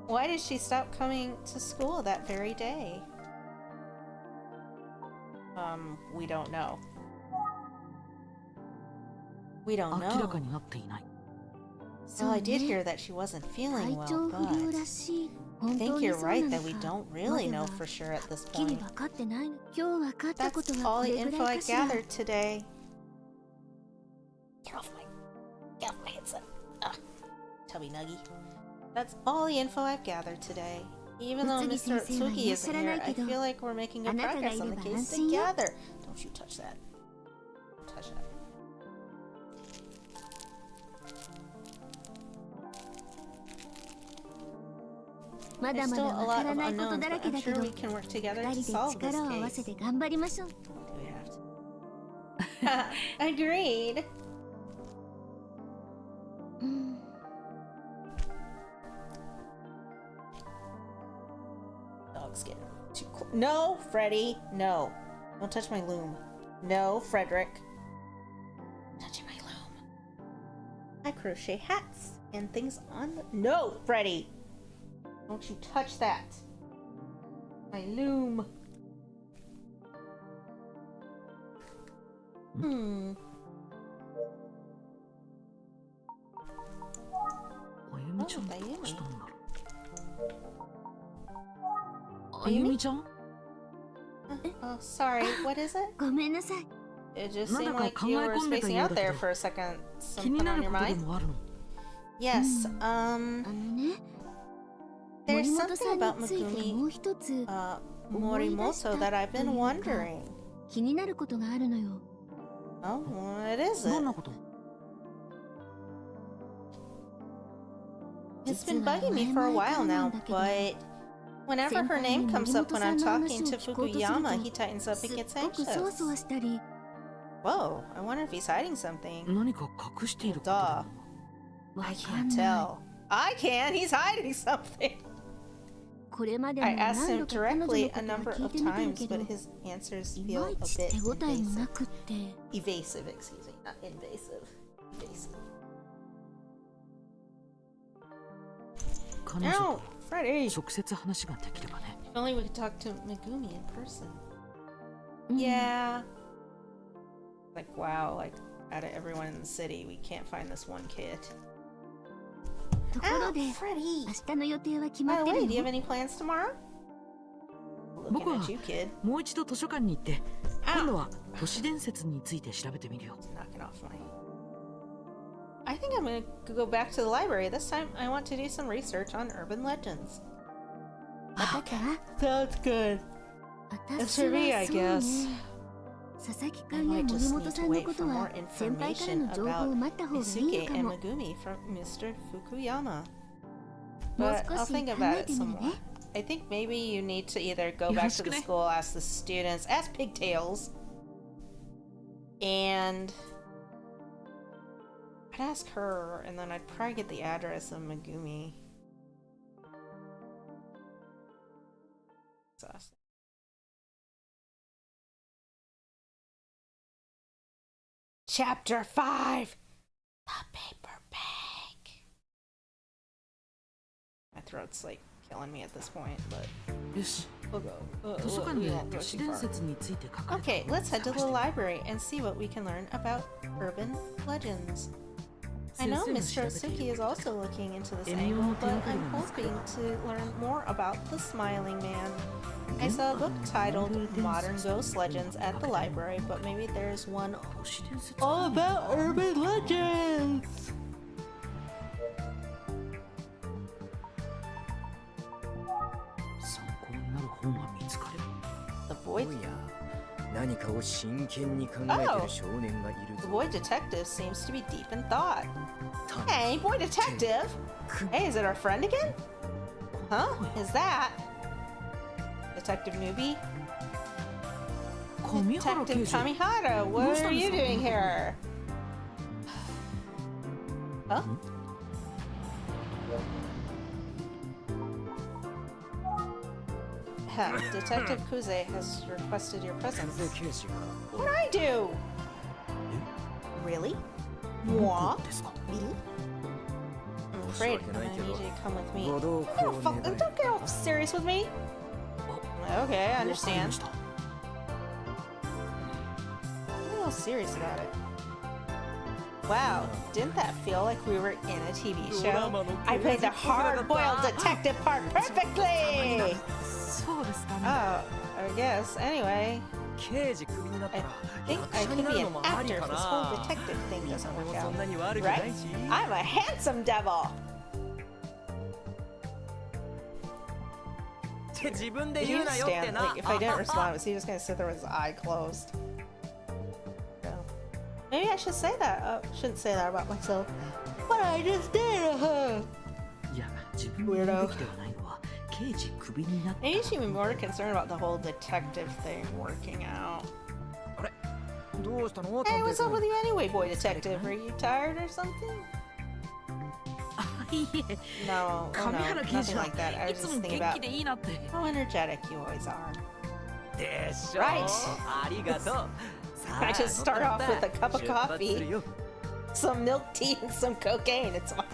Why did she stop coming to school that very day? We don't know. We don't 明らか know. になっていない。Well, I did hear that she wasn't 体 feeling 調 well, 不良 but らしい I 本当 think に you're そう right な that の we か don't ま really で know は for sure at this はっきり point. 分かってないの。今日分かったこ That's とは all こ the れぐ info ら I いかしら。 gathered today. Get off my headset. Tubby Nuggy. That's all the info I've gathered today. Even though Utsugi Mr. sensei wa Tsuki isn't here, I いらっしゃらないけど、 feel like we're making good あなたが progress い on れ the ば case 安心よ。 together. Don't you touch that. Don't touch that. まだ There's ま still だ a わか lot ら of ないこと unknowns, だら but け I'm だけ sure ど、 we can work together 二 to 人で solve this 力を合わせ case. て頑張りましょう。 Do we have to? Agreed. うん。 Dog's getting too close. No, Freddy. No. Don't touch my loom. No, Frederick. Touching my loom. I crochet hats and things on the... No, Freddy. Don't you touch that. My loom. Hmm. あゆみちゃんどあゆみうしたんだろう。あゆみちゃん Oh, sorry. What is it? ごめんなさい。 It just なんだ seemed か like 考 you え were 込んでた spacing よう out だけ there ど for a second. 気に Something な on る your ことで mind? もあるの Yes. あのね、 There's 森本 something さん about についても Megumi う一つ Morimoto that I've been wondering. 気になることがあるのよ。 Oh, what is どん it? なこと It's been bugging me for a while now, but whenever her name comes up when I'm talking to Fukuyama, he tightens up す and っ gets ごくそわそ anxious. わしたり、 Whoa, I wonder if he's hiding something. 何か隠していることで Duh. も わ I かん can't ない。 tell. I can! He's hiding something! これまでも I asked 何 him 度か彼女の directly こ a とは number 聞い of てみてる times, けど、 but his answers い feel ま a いち bit 手応えもな invasive. くって。 Evasive, excuse me, not invasive. Evasive. 彼女 No, と Freddy! 直接話ができればね If only we could talk to Megumi in person. うん Yeah. Like, wow, like, out of everyone in the city, we can't find this one kid. ところ Oh, で、 Freddy! 明日の予定は決ま By っ the て way, る do you have の？ any plans tomorrow? Looking 僕は at you, kid. もう一度図書館に行ってあ今度は都市伝説について調べてみるよ Knocking off my... I think I'm gonna go back to the library. This time, I want to do some research on urban legends. わかったわ。 Sounds good. 私 for me, は I そう guess. ね。佐々木 I 君や might 森 just 本 need さ to んの wait こ for とは more 先輩から information の情報を about 待った方がいい Isuke のか and も。 Megumi from Mr. Fukuyama. もう But 少 I'll し think 考 about え it てみ some る more. ね。 I think maybe you need to either go back to the school, ask the students, ask pigtails, and I'd ask her, and then I'd probably get the address of Megumi. Exhausting. Chapter 5 The Paper Bag. My throat's like killing me at this point, but よし we'll go. 図書館 We で won't go 都市 too 伝 far. 説について書かれた Okay, 本を let's head to 探 the してみる library and see what we can learn about urban legends. I 先 know 生の Mr. 調べてい Otsuki る is also looking into this エミオ angle, の手 but がかり I'm が見つかれ hoping ば to learn more about the Smiling Man. I saw a book 玄 titled 関の Modern Ghost Legends at the library, but maybe there's one 都市伝説 all about urban legends. 参考になる本は見つかれば The boy, おや何かを真剣に考えてる少年がいる the ぞ boy detective seems to be deep in thought. た Hey, boy detective! Hey, is it our friend again? Huh? Is that Detective Newbie? 上原刑 Detective 事 Kamihara, what Who's are on you this doing one? here? Huh? Detective Kuze has requested your 久 presence. 世刑事が What'd I do? Really? ど Moi? こですか Me? I'm 申し afraid 訳 I'm ない gonna け need ど you to come with me. ご同 Don't 行 get 願い don't get all serious with me. Okay, I わかり understand. ました I'm a little serious about it. Wow, didn't that feel like we were in a TV show? I played the hard-boiled detective part perfectly! そうですかね。 Oh, I guess. Anyway, 刑事クビになった I ら think I 役者 could にな be る an のもあり actor か if this whole な。 detective thing doesn't でも work そんな out. に悪くな Right? いし。 I'm a handsome devil! って自分で Did 言 you うなよって stand? な。 Like, if I didn't respond, was he just gonna sit there with his eye closed? No. Maybe I should say that. Oh, shouldn't say that about myself. But I just did! いや、自分で言うべきではないのは刑事クビになった Maybe you should be more concerned about the whole detective thing working out. あれどうしたの Hey, 探偵 what's up with 君 you anyway, boy detective? Are you tired or something? いいえ No, oh 亀 no, 原刑 nothing 事は like that. I い was つ just も thinking 元 about 気でいいなって how energetic you always are. でしょ Right. ありがとう。さ I あ just start off with a cup of 出発す coffee, るよ some milk tea, and some cocaine. It's fine.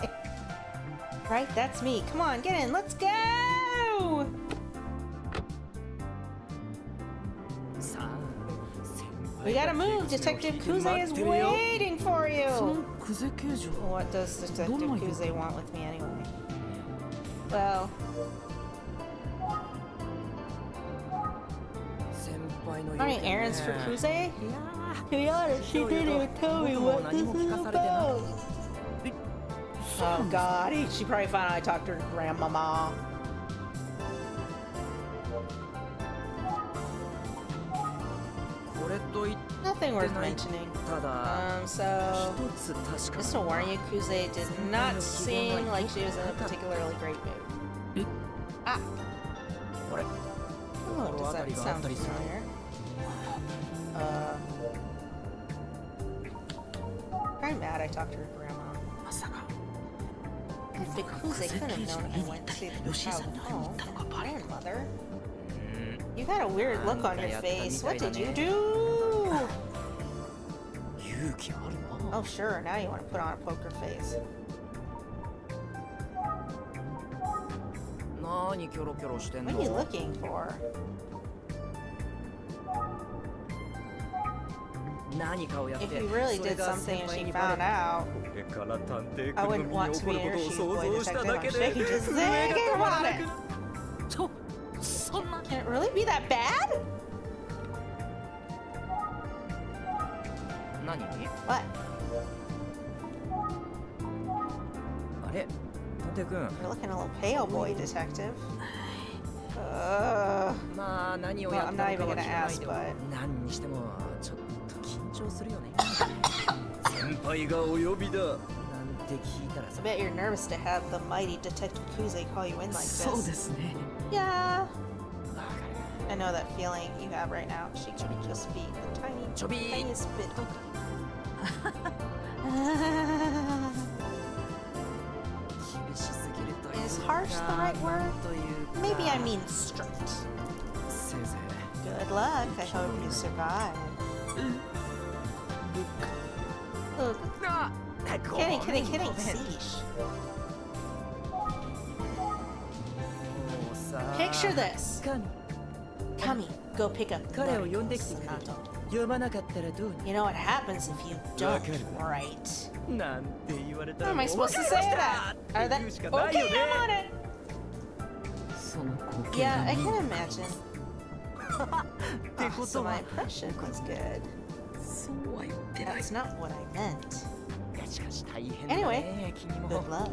Right, that's me. Come on, get in. Let's go! さあ先 We 輩 gotta が move. 警察 Detective の日で Kuze 待 is ってるよ waiting for その you. 久世刑事は What does Detective Kuze want with me anyway? Well, 先輩の running 言う errands for ね Kuze? いや To be honest, she didn't even tell me what this is about. Oh god, she probably found out I talked to her grandmama. これといって Nothing worth mentioning. ただ So, 一つ確か just to warn you, Kuze did not seem like she was in a particularly great mood. Ah! あれ Oh, does that sound familiar? I'm mad I talked to her grandma. まさか But Kuze couldn't have known I went to see the child home. Grandmother? You got a weird look on your face. What did you do? 勇気あるな Oh, sure. Now you want to put on a poker face. 何キョロキョロしてん What の are you looking for? 何かをやって If you really それ did が something 先 and 輩 she にバ found レ out, これから探偵 I 君 wouldn't の want 身に to 起こ be る in こ her とを shoes, 想 boy 像した detective. だ I'm けで shaking just 震え thinking が止ま about らな it. くちょそんな Can it really be that bad? 何 What? あれ探偵君 You're looking a little pale, boy detective. まあ何を Well, やっ I'm た not のか even は gonna 知らない ask, けど but 何にしてもちょっと緊張するよね先輩がお呼びだなんて聞いたら I さ bet you're nervous to have the mighty Detective Kuze call you in like そうで this. すね Yeah, わか I know that feeling you have right now. She could just be the tiny, るちょびー tiniest bit. 厳しすぎるという Is か harsh the right word? なんというか Maybe I mean strict. せいぜ Good luck. I hope you survive. Look, いあ kidding, kidding, kidding. Sheesh. もうさ Picture this. 神 Kami, go pick up 彼を呼んできて Mariko's くれ Sonato. 呼ばなかったらどう You know what happens if you don't, Okay. right? になんて言われた How ら am I もう supposed to わ say かりました that? っ Are て that 言うしかないよ okay? ね I'm on it. その光景 Yeah, が I 見 can え imagine. ってこ So とは my impression was good. そうは言ってない That's not what I meant. いやしかし大変だ Anyway, ね君も good luck.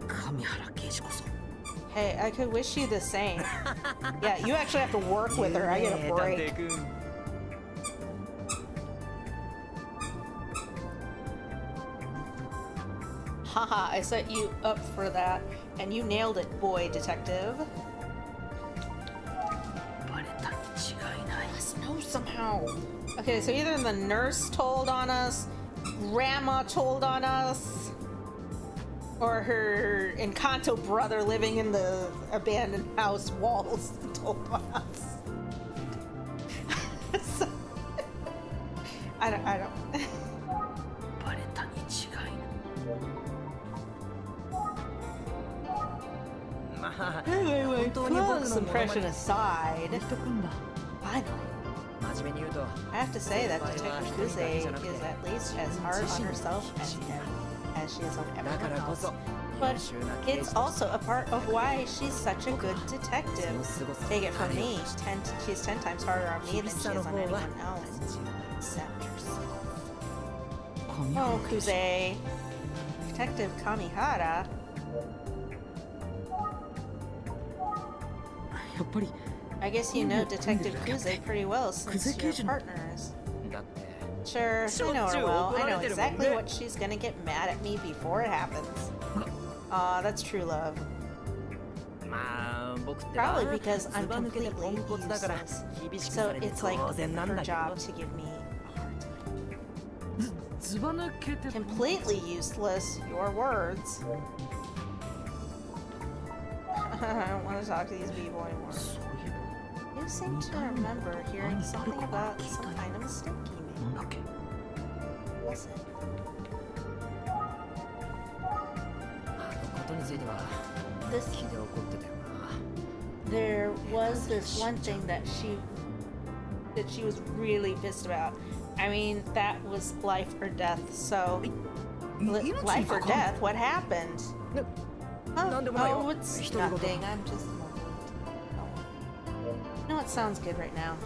神原刑事こそ Hey, I could wish you the same. Yeah, you actually have to work with her. I get a 探偵 break. 君 Haha, I set you up for that, and you nailed it, boy detective. バレたに違いない Must know somehow. Okay, so either the nurse told on us, grandma told on us, or her Encanto brother living in the abandoned house walls told on us. So- I don't. バレたに違いないまあ Anyway, 本当に僕 close のモノマ impression ネ aside, 置いとくんだ finally, 真面に言うと I have to say that Detective Kuze is at least as hard on herself as she is on だから everyone こ else. そ But 優秀な刑 it's 事と also a part of why she's such a good そ detective. の凄さ Take it を from 彼 me, を she's 10 times harder on me than she is on anyone else. Except herself. 神 Oh, 原刑事 Kuze. Detective Kamihara. やっぱり I guess you know Detective Kuze pretty well since Kuze you're Keijin- partners. だって Sure, I know her well. I know exactly ね what she's gonna get mad at me before it happens. Aw, that's true love. まあ僕ってば Probably because ず I'm ば抜けてポ completely ンコツだから useless. 厳しくさ So れて it's like 当然なん her だけ job ど to give me a hard time. ずば抜けて Completely useless, your words. I don't want to talk to these people anymore. そういえ You seem to remember hearing something about some kind of mistake you ばなんだっけ made. Was it? あのことについては This 気で怒ってたよな there was this one thing that she was really pissed about. I mean, that was life or death. So, life or death? What happened? No. Oh, なんでもないよ it's 独り言 nothing. I'm just. You know what sounds good right now?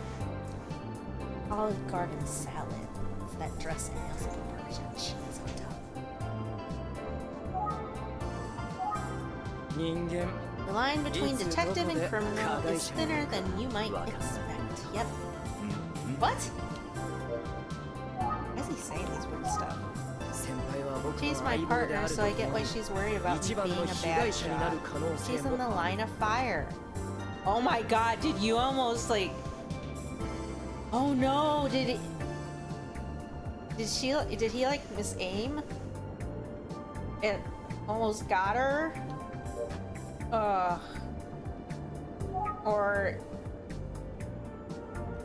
Olive Garden salad. With that dressing has some Parmesan cheese on top. 人間 The line between It's detective and local criminal that is thinner than you might Wakanda. expect. Yep. What? Why is he saying these weird stuff? 先輩は僕 She's の my 相棒で partner, ある so と I get とも why に she's worried about me 一番 being の a 被 bad 害者になる shot. 可能 She's 性 in the も line of fire. Oh my god, did you almost like... Oh no, did he... Did he like misaim? It almost got her? Or...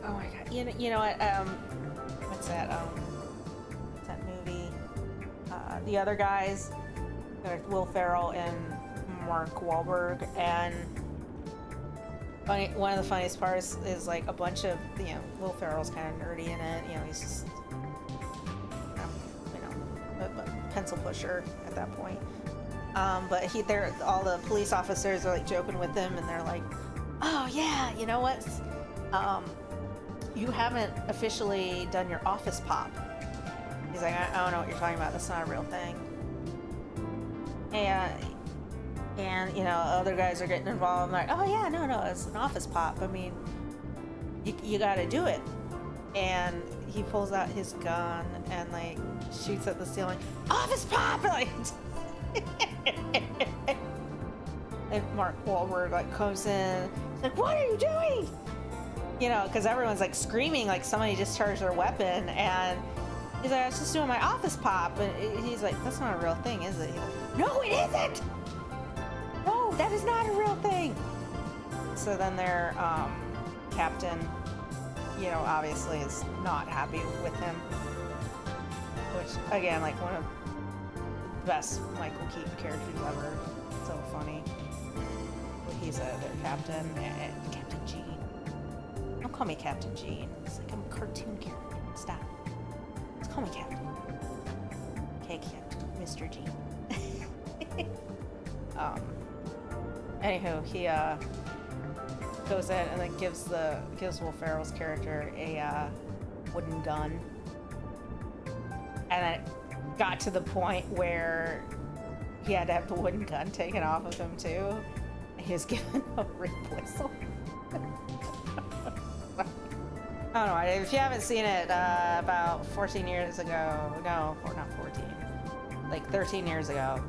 Oh my god, you know what, what's that, what's that movie? The other guys, Will Ferrell and Mark Wahlberg, and one of the funniest parts is like a bunch of, Will Ferrell's kind of nerdy in it, he's just, a pencil pusher at that point. But all the police officers are like joking with him, and they're like, oh yeah, you know what? You haven't officially done your office pop. He's like, I don't know what you're talking about. That's not a real thing. And other guys are getting involved. I'm like, oh yeah, no, it's an office pop. I mean, you got to do it. And he pulls out his gun and like shoots at the ceiling. Office pop! Like, and Mark Wahlberg like comes in. He's like, what are you doing? Because everyone's like screaming like somebody just charged their weapon, and he's like, I was just doing my office pop, and he's like, that's not a real thing, is it? He's like, no, it isn't. No, that is not a real thing. So then their captain, obviously is not happy with him, which again, like one of the best Michael Keaton characters ever. So funny. He's their captain, and Captain Gene. Don't call me Captain Gene. It's like I'm a cartoon character. Stop. Just call me Captain. Okay, Captain. Mr. Gene. Anywho, he goes in and then gives Will Ferrell's character a wooden gun. And it got to the point where he had to have the wooden gun taken off of him too. And he was given a rape whistle. I don't know, if you haven't seen it, about 14 years ago, no, not 14, like 13 years ago.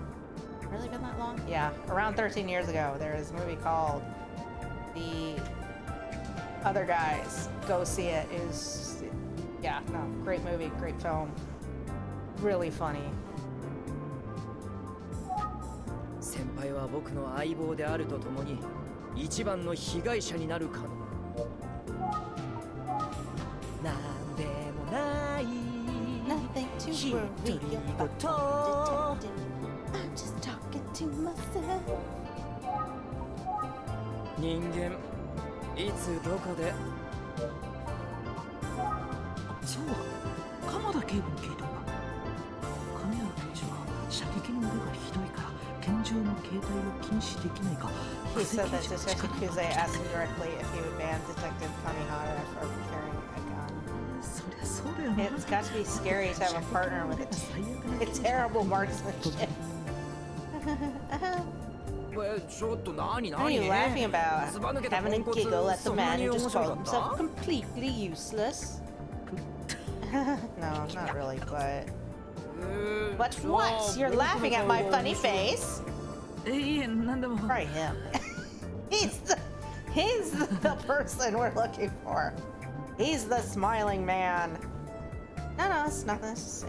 Really been that long? Yeah, around 13 years ago, there was a movie called The Other Guys. Go see it. It was, great movie, great film. Really funny. 先輩は僕の相棒であるとともに一番の被害者になる可能なんでもない Nothing to 一 worry 人 about, ごと detective. I'm just talking to myself. 人間いつどこでそうだ、鎌田警部の系統が。亀原刑事は射撃の腕がひどいから拳銃の携帯を禁止できないか。 He said that Detective Kuze asked him directly if he would ban Detective Kamihara from carrying a gun. そりゃそうだよな。 It's got to be scary to have a partner with a terrible marksmanship. ちょっと何 What are you laughing about? Having a giggle at the man who just called himself completely useless? No, not really, but... But what? You're laughing at my funny face? いえ、なんでも。 Probably him. He's the person we're looking for. He's the smiling man. No, it's nothing. It's just...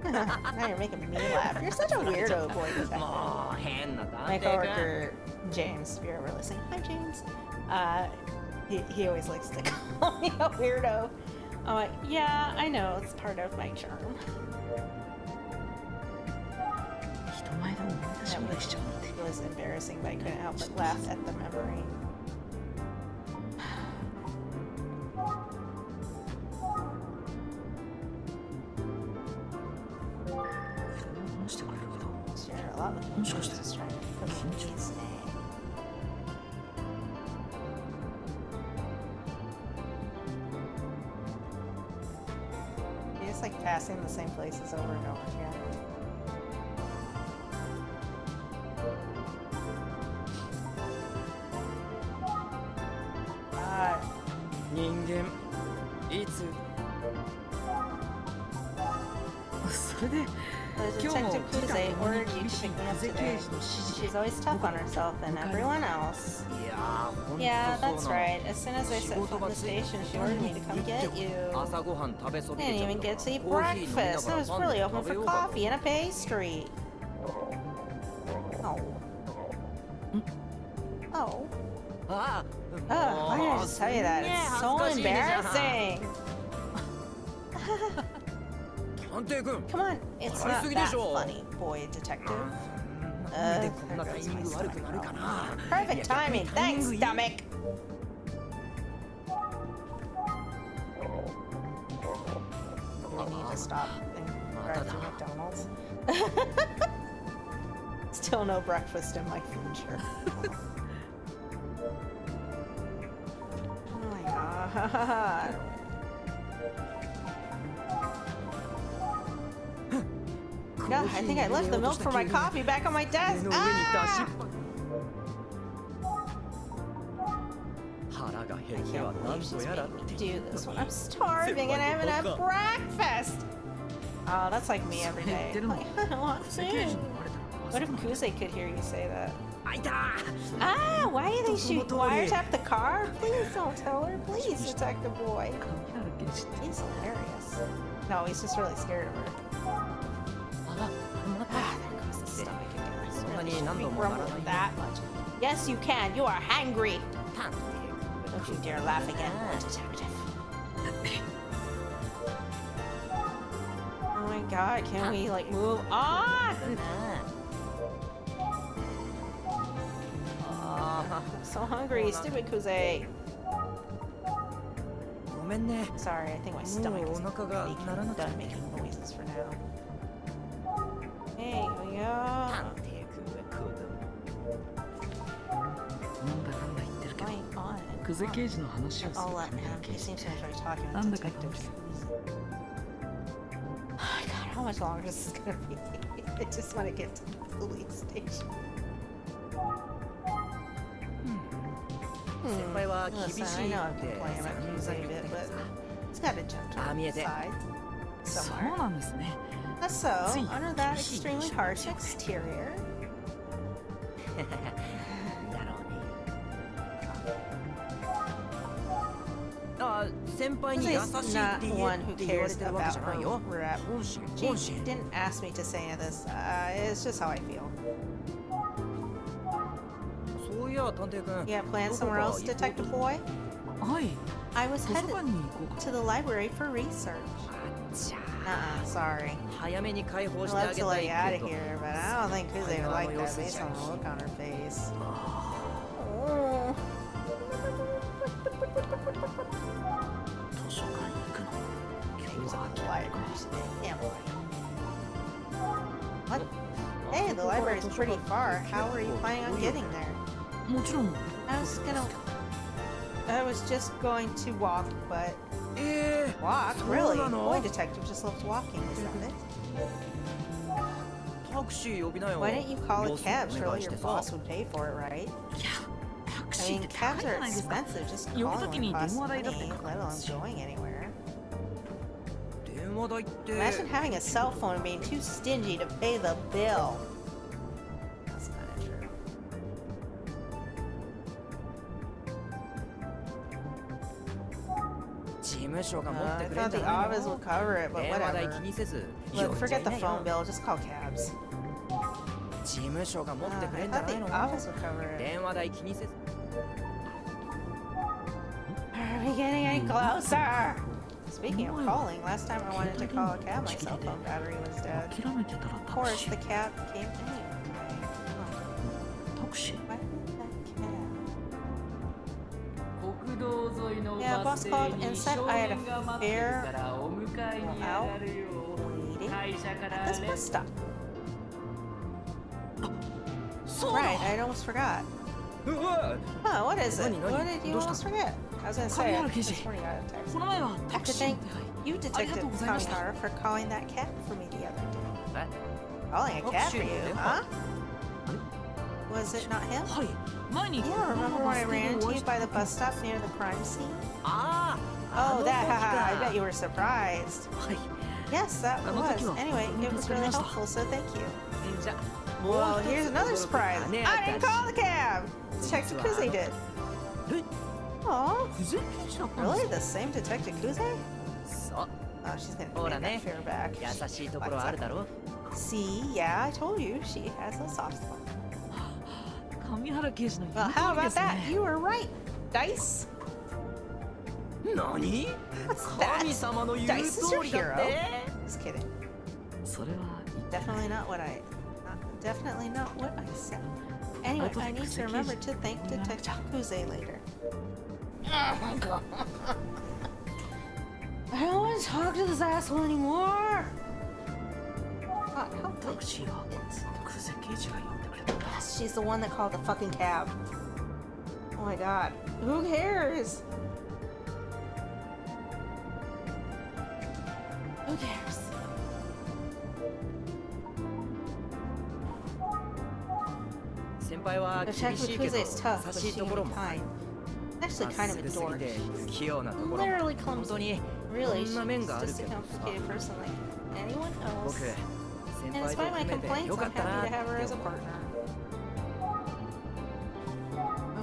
Now you're making me laugh. You're such a weirdo, boy detective. もう変な My 探偵 coworker James, if you're ever listening, hi James. He always likes to call me a weirdo. I'm like, yeah, I know, it's part of my charm. 人前で思い出しまでしちゃうなんて。 It was embarrassing, but I couldn't help but laugh at the memory. Sure, a lot of people just trying to promote his name. You're just like passing the same places over and over again. God. 人間いつそれで The Detective Kuze ordered you to pick me up today. She's always tough on herself and everyone else. いやーほんと Yeah, そう that's な right. As soon as I set foot in the station, she ordered me to come get you. 朝ごはん食べそびれ Didn't ちゃ even った get to eat コーヒー飲みな breakfast. が I ら was パン really で open 食べ for ようか coffee and a pastry. Oh. Oh. あ Oh, why did I just tell you that? It's so embarrassing. 探偵君 Come on, it's not that funny, boy detective. なんでこんなタイミング悪くなるかな Perfect timing. Thanks, stomach. We need to stop and drive through McDonald's. Still no breakfast in my future. Oh my god. God, I think I left the milk for my coffee back on my desk. 目の上に出しっ Ah! ぱ腹が減って I は can't 何 believe 度 she's やら making me do this when I'm starving and I haven't had breakfast. Oh, that's like me every day. Like, I don't want 刑事に food. 言われたら What if Kuze could hear you say that? あいた Ah, why do they shoot? Wiretap the car? Please don't tell her. Please, Detective Boy. 神原刑事って He's hilarious. No, he's just really scared of her. あまた Ah, there goes the stomach again. I swear Honey, they shouldn't be nando mo grumbling maranayo. that much. Yes, you can. You are hangry. 探偵 Don't you dare laugh again, boy detective. Oh my god, can we like move on? 君あ I'm so hungry. Stupid Kuze. ごめんね Sorry, I think my stomach is もうお腹が鳴らなくて done making noises for now. Hey, here we 探 go. 偵君は子供なんだかんだ言ってるけど Going on. 久世刑事の話をする I'll let 神原 him. 刑 He 事 seems to enjoy talking な with んだか detectives. Oh my god, how much longer is this gonna be? I just want to get to the police station. 先輩は厳 Listen, し I い know っ I've て been playing 散 about 々 Kuze a 言っ bit, たけど but さ it's got a gentle 見えて side そう somewhere. なんですね That's so, つい under that 厳しい extremely harsh exterior, だろうねあ先輩に優しい Kuze's って not 言え one っ who て言われ cares てるわけ about じゃない her よ rep. 本心 She 本心 didn't ask me to say any of this. It's just how I feel. そういや探偵君 You got plans somewhere else, Detective Boy? はい I was 図書 headed 館に行こうか to the library for research. じゃ Sorry. 早めに解放 I'd してあ love げ to た let い you out け of ど here, but I don't think Kuze would like that based on the look on her face. Oh. 書館行くの。今 He was 日は at the library today. Yeah, boy. What? Hey, the library's pretty far. How are you planning on getting there? もちろん。I was just going to walk, but え walk? そう Really? なの？ Boy detective just loves walking, is that it? タクシー呼びなよ。 Why didn't you call a ボスに cab? お願 Surely いし your てさ。 boss would pay for it, right? いや、タク I シーっ mean, て高い cabs じゃ are ないですか。 expensive. Just 呼ぶ calling とき one に電 costs 話代だって money, かか let る alone し。 going anywhere. 電話代って。 Imagine having a cell phone and being too stingy to pay the bill. That's kind of true. 事務所が持っ I てくれん thought じゃ the ない office の would？ cover it, but 電話代 whatever. 気にせず Look, 呼んじゃ forget い the な phone よ。 bill. Just call cabs. 事務所が持ってくれ I んじゃ thought ない the の？ office would cover it. 電話代気にせず。 Are we getting any closer? Speaking of calling, last time I wanted to call a cab, my cell phone battery was dead. 諦めてたら Of タク course, シ the ー。 cab came anyway. タクシー。 Why didn't that cab? 国道沿いの Yeah, バ boss ス停 called に and 少 said I had 年が a 待ってる fare からお迎えに上がるよ waiting 会社から at this レ bus stop. そうだ。 Right, I almost forgot. うわ Huh, what is it? Nani, What did you どうした？ almost forget? I was gonna say, I Kamihara this Keiji. morning I got a text. この前は I タ have ク to シー thank の手配。 you, ありが Detective とうございました。 Kamihara, for calling that cab for me the other day. え Calling a cab for you, huh? あれ Was it not him? はい。前に Yeah, この remember バ when I ス停で ran お to 会い you した by the 時 bus stop near the crime scene? ああ、 Oh, あの that, 時 haha, I bet か。 you were surprised. はい。 Yes, that あの was. 時は Anyway, 本当 it に was 助かり really ました。 helpful, so thank you. じゃあ、 Well, here's another 驚く surprise. 種 I 明 didn't か call し the cab. Detective Kuze did. え、 Aw, 久世刑事だったんで really? すか？ The same Detective Kuze? そう、 Oh, she's gonna ほら pay ね that fare back. 優しいところあるだろ。 See, yeah, I told you she has a soft spot. 上原刑事の言 Well, う how 通りで about す that? ね。 You were right. Dice? 何？ What's that? 神様の言う Dice is 通 your りだっ hero. て。 Just kidding. それは Definitely not what I. Definitely not what I said. Anyway, I need to remember to thank Detective Kuze later. Oh my god. I don't want to talk to this asshole anymore. God, how タクシーは久世刑事が呼んでくれたんだ。 Yes, she's the one that called the fucking cab. Oh my god. Who cares? Who cares? 先輩は厳 Detective しいけど Kuze is tough, 優 but しい she ところも kind. ま Actually, っ kind す of ぐ a すぎ dork. て不器用なところも Literally 本当 clumsy. に Really, こんな she's 面がある just け a どさ complicated person like anyone 僕 else. 先 And 輩と despite my 組めて complaints, よか I'm ったな happy to have her って as a 思う partner.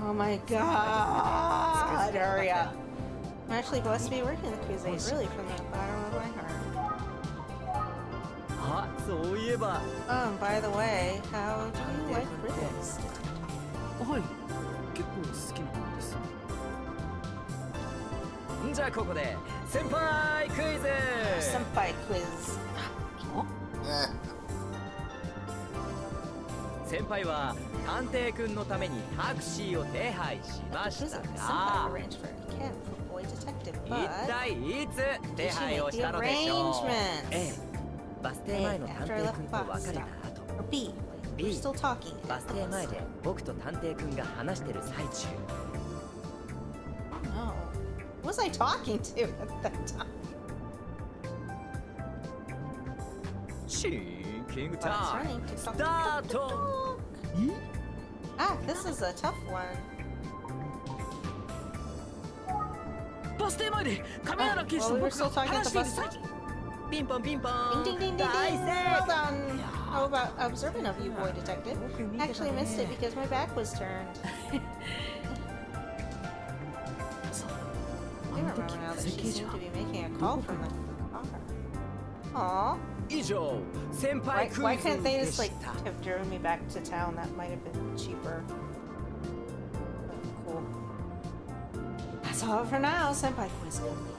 Oh my god! Hurry up. I'm actually blessed to be working with Kuze, really, from the bottom of my heart. あ、そういえば And by the way, how do you like riddles? はい。結構好きな方です。じゃあここで先輩クイズ Senpai quiz. 先輩は探偵くんのためにタクシーを手配しま Kuze, した Senpai が arranged for a cab for boy detective, 一 but 体いつ手 did she 配 make をし the たのでしょう arrangements? ええバス停前の探偵くんと別れた後 Or B, B. we're still talking. バス停前で僕と探偵くんが話してる最中 Oh no. Who was I talking to at that time? シンキング I タ was イム running to ス talk タ to ート Ah, this is a tough one. バス停前で上原刑事 Well, と we were 僕 still が talking at 話 the している bus 最 stop. 中。ピンポンピンポ Ding ン ding ding ding 大 ding! 正 Well 解 done! How about observant of you, boy detective? Actually missed it because my back was turned. そう。 I あの remember 時 now 久 that 世 she 刑事 seemed は to be making a call from the car. Aw. 以上先 Why, 輩ク why イズ couldn't they で just し like た have driven me back to town? That might have been cheaper. Cool. That's all for now. Senpai quiz complete.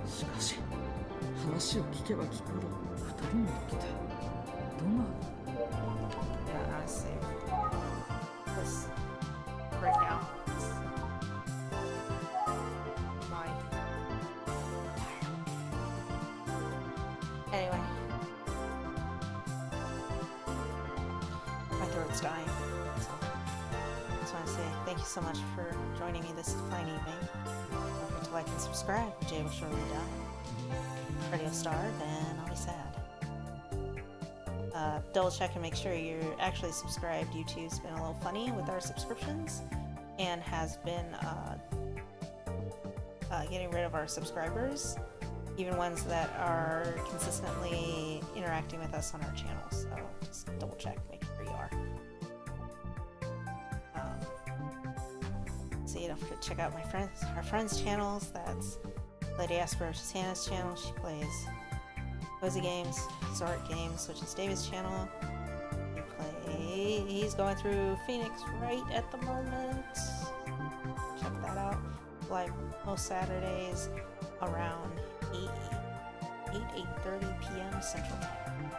しかし話を聞けば聞くほど二人の時ってどんな Yeah, honestly. This right now. almost dying. So, I just want to say thank you so much for joining me this fine evening. Don't forget to like and subscribe. Jay will surely die. Freddy will starve, and I'll be sad. Double check and make sure you're actually subscribed. YouTube's been a little funny with our subscriptions and has been getting rid of our subscribers, even ones that are consistently interacting with us on our channel. So just double check, make sure you are. So you don't forget to check out our friends' channels. That's Lady Asperger's Hannah's channel. She plays Cozy Games, Resort Games, which is David's channel. He's going through Phoenix right at the moment. Check that out. Live most Saturdays around 8:30 p.m. Central Time.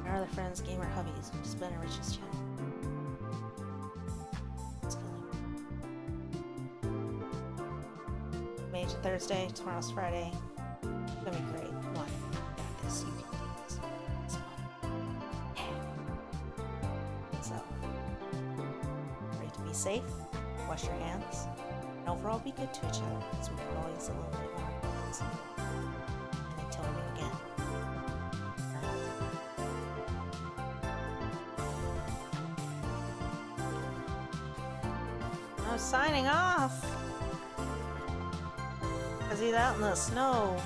Our other friends, Gamer Hubbies, which has been a Rich's channel. Mage Thursday, tomorrow's Friday. It's gonna be great. Come on, you got this. You can do this. It's fun. Yeah. So, great to be safe. Wash your hands. And overall, be good to each other, because we can always a little bit more. And until we meet again. I'm signing off. Because he's out in the snow.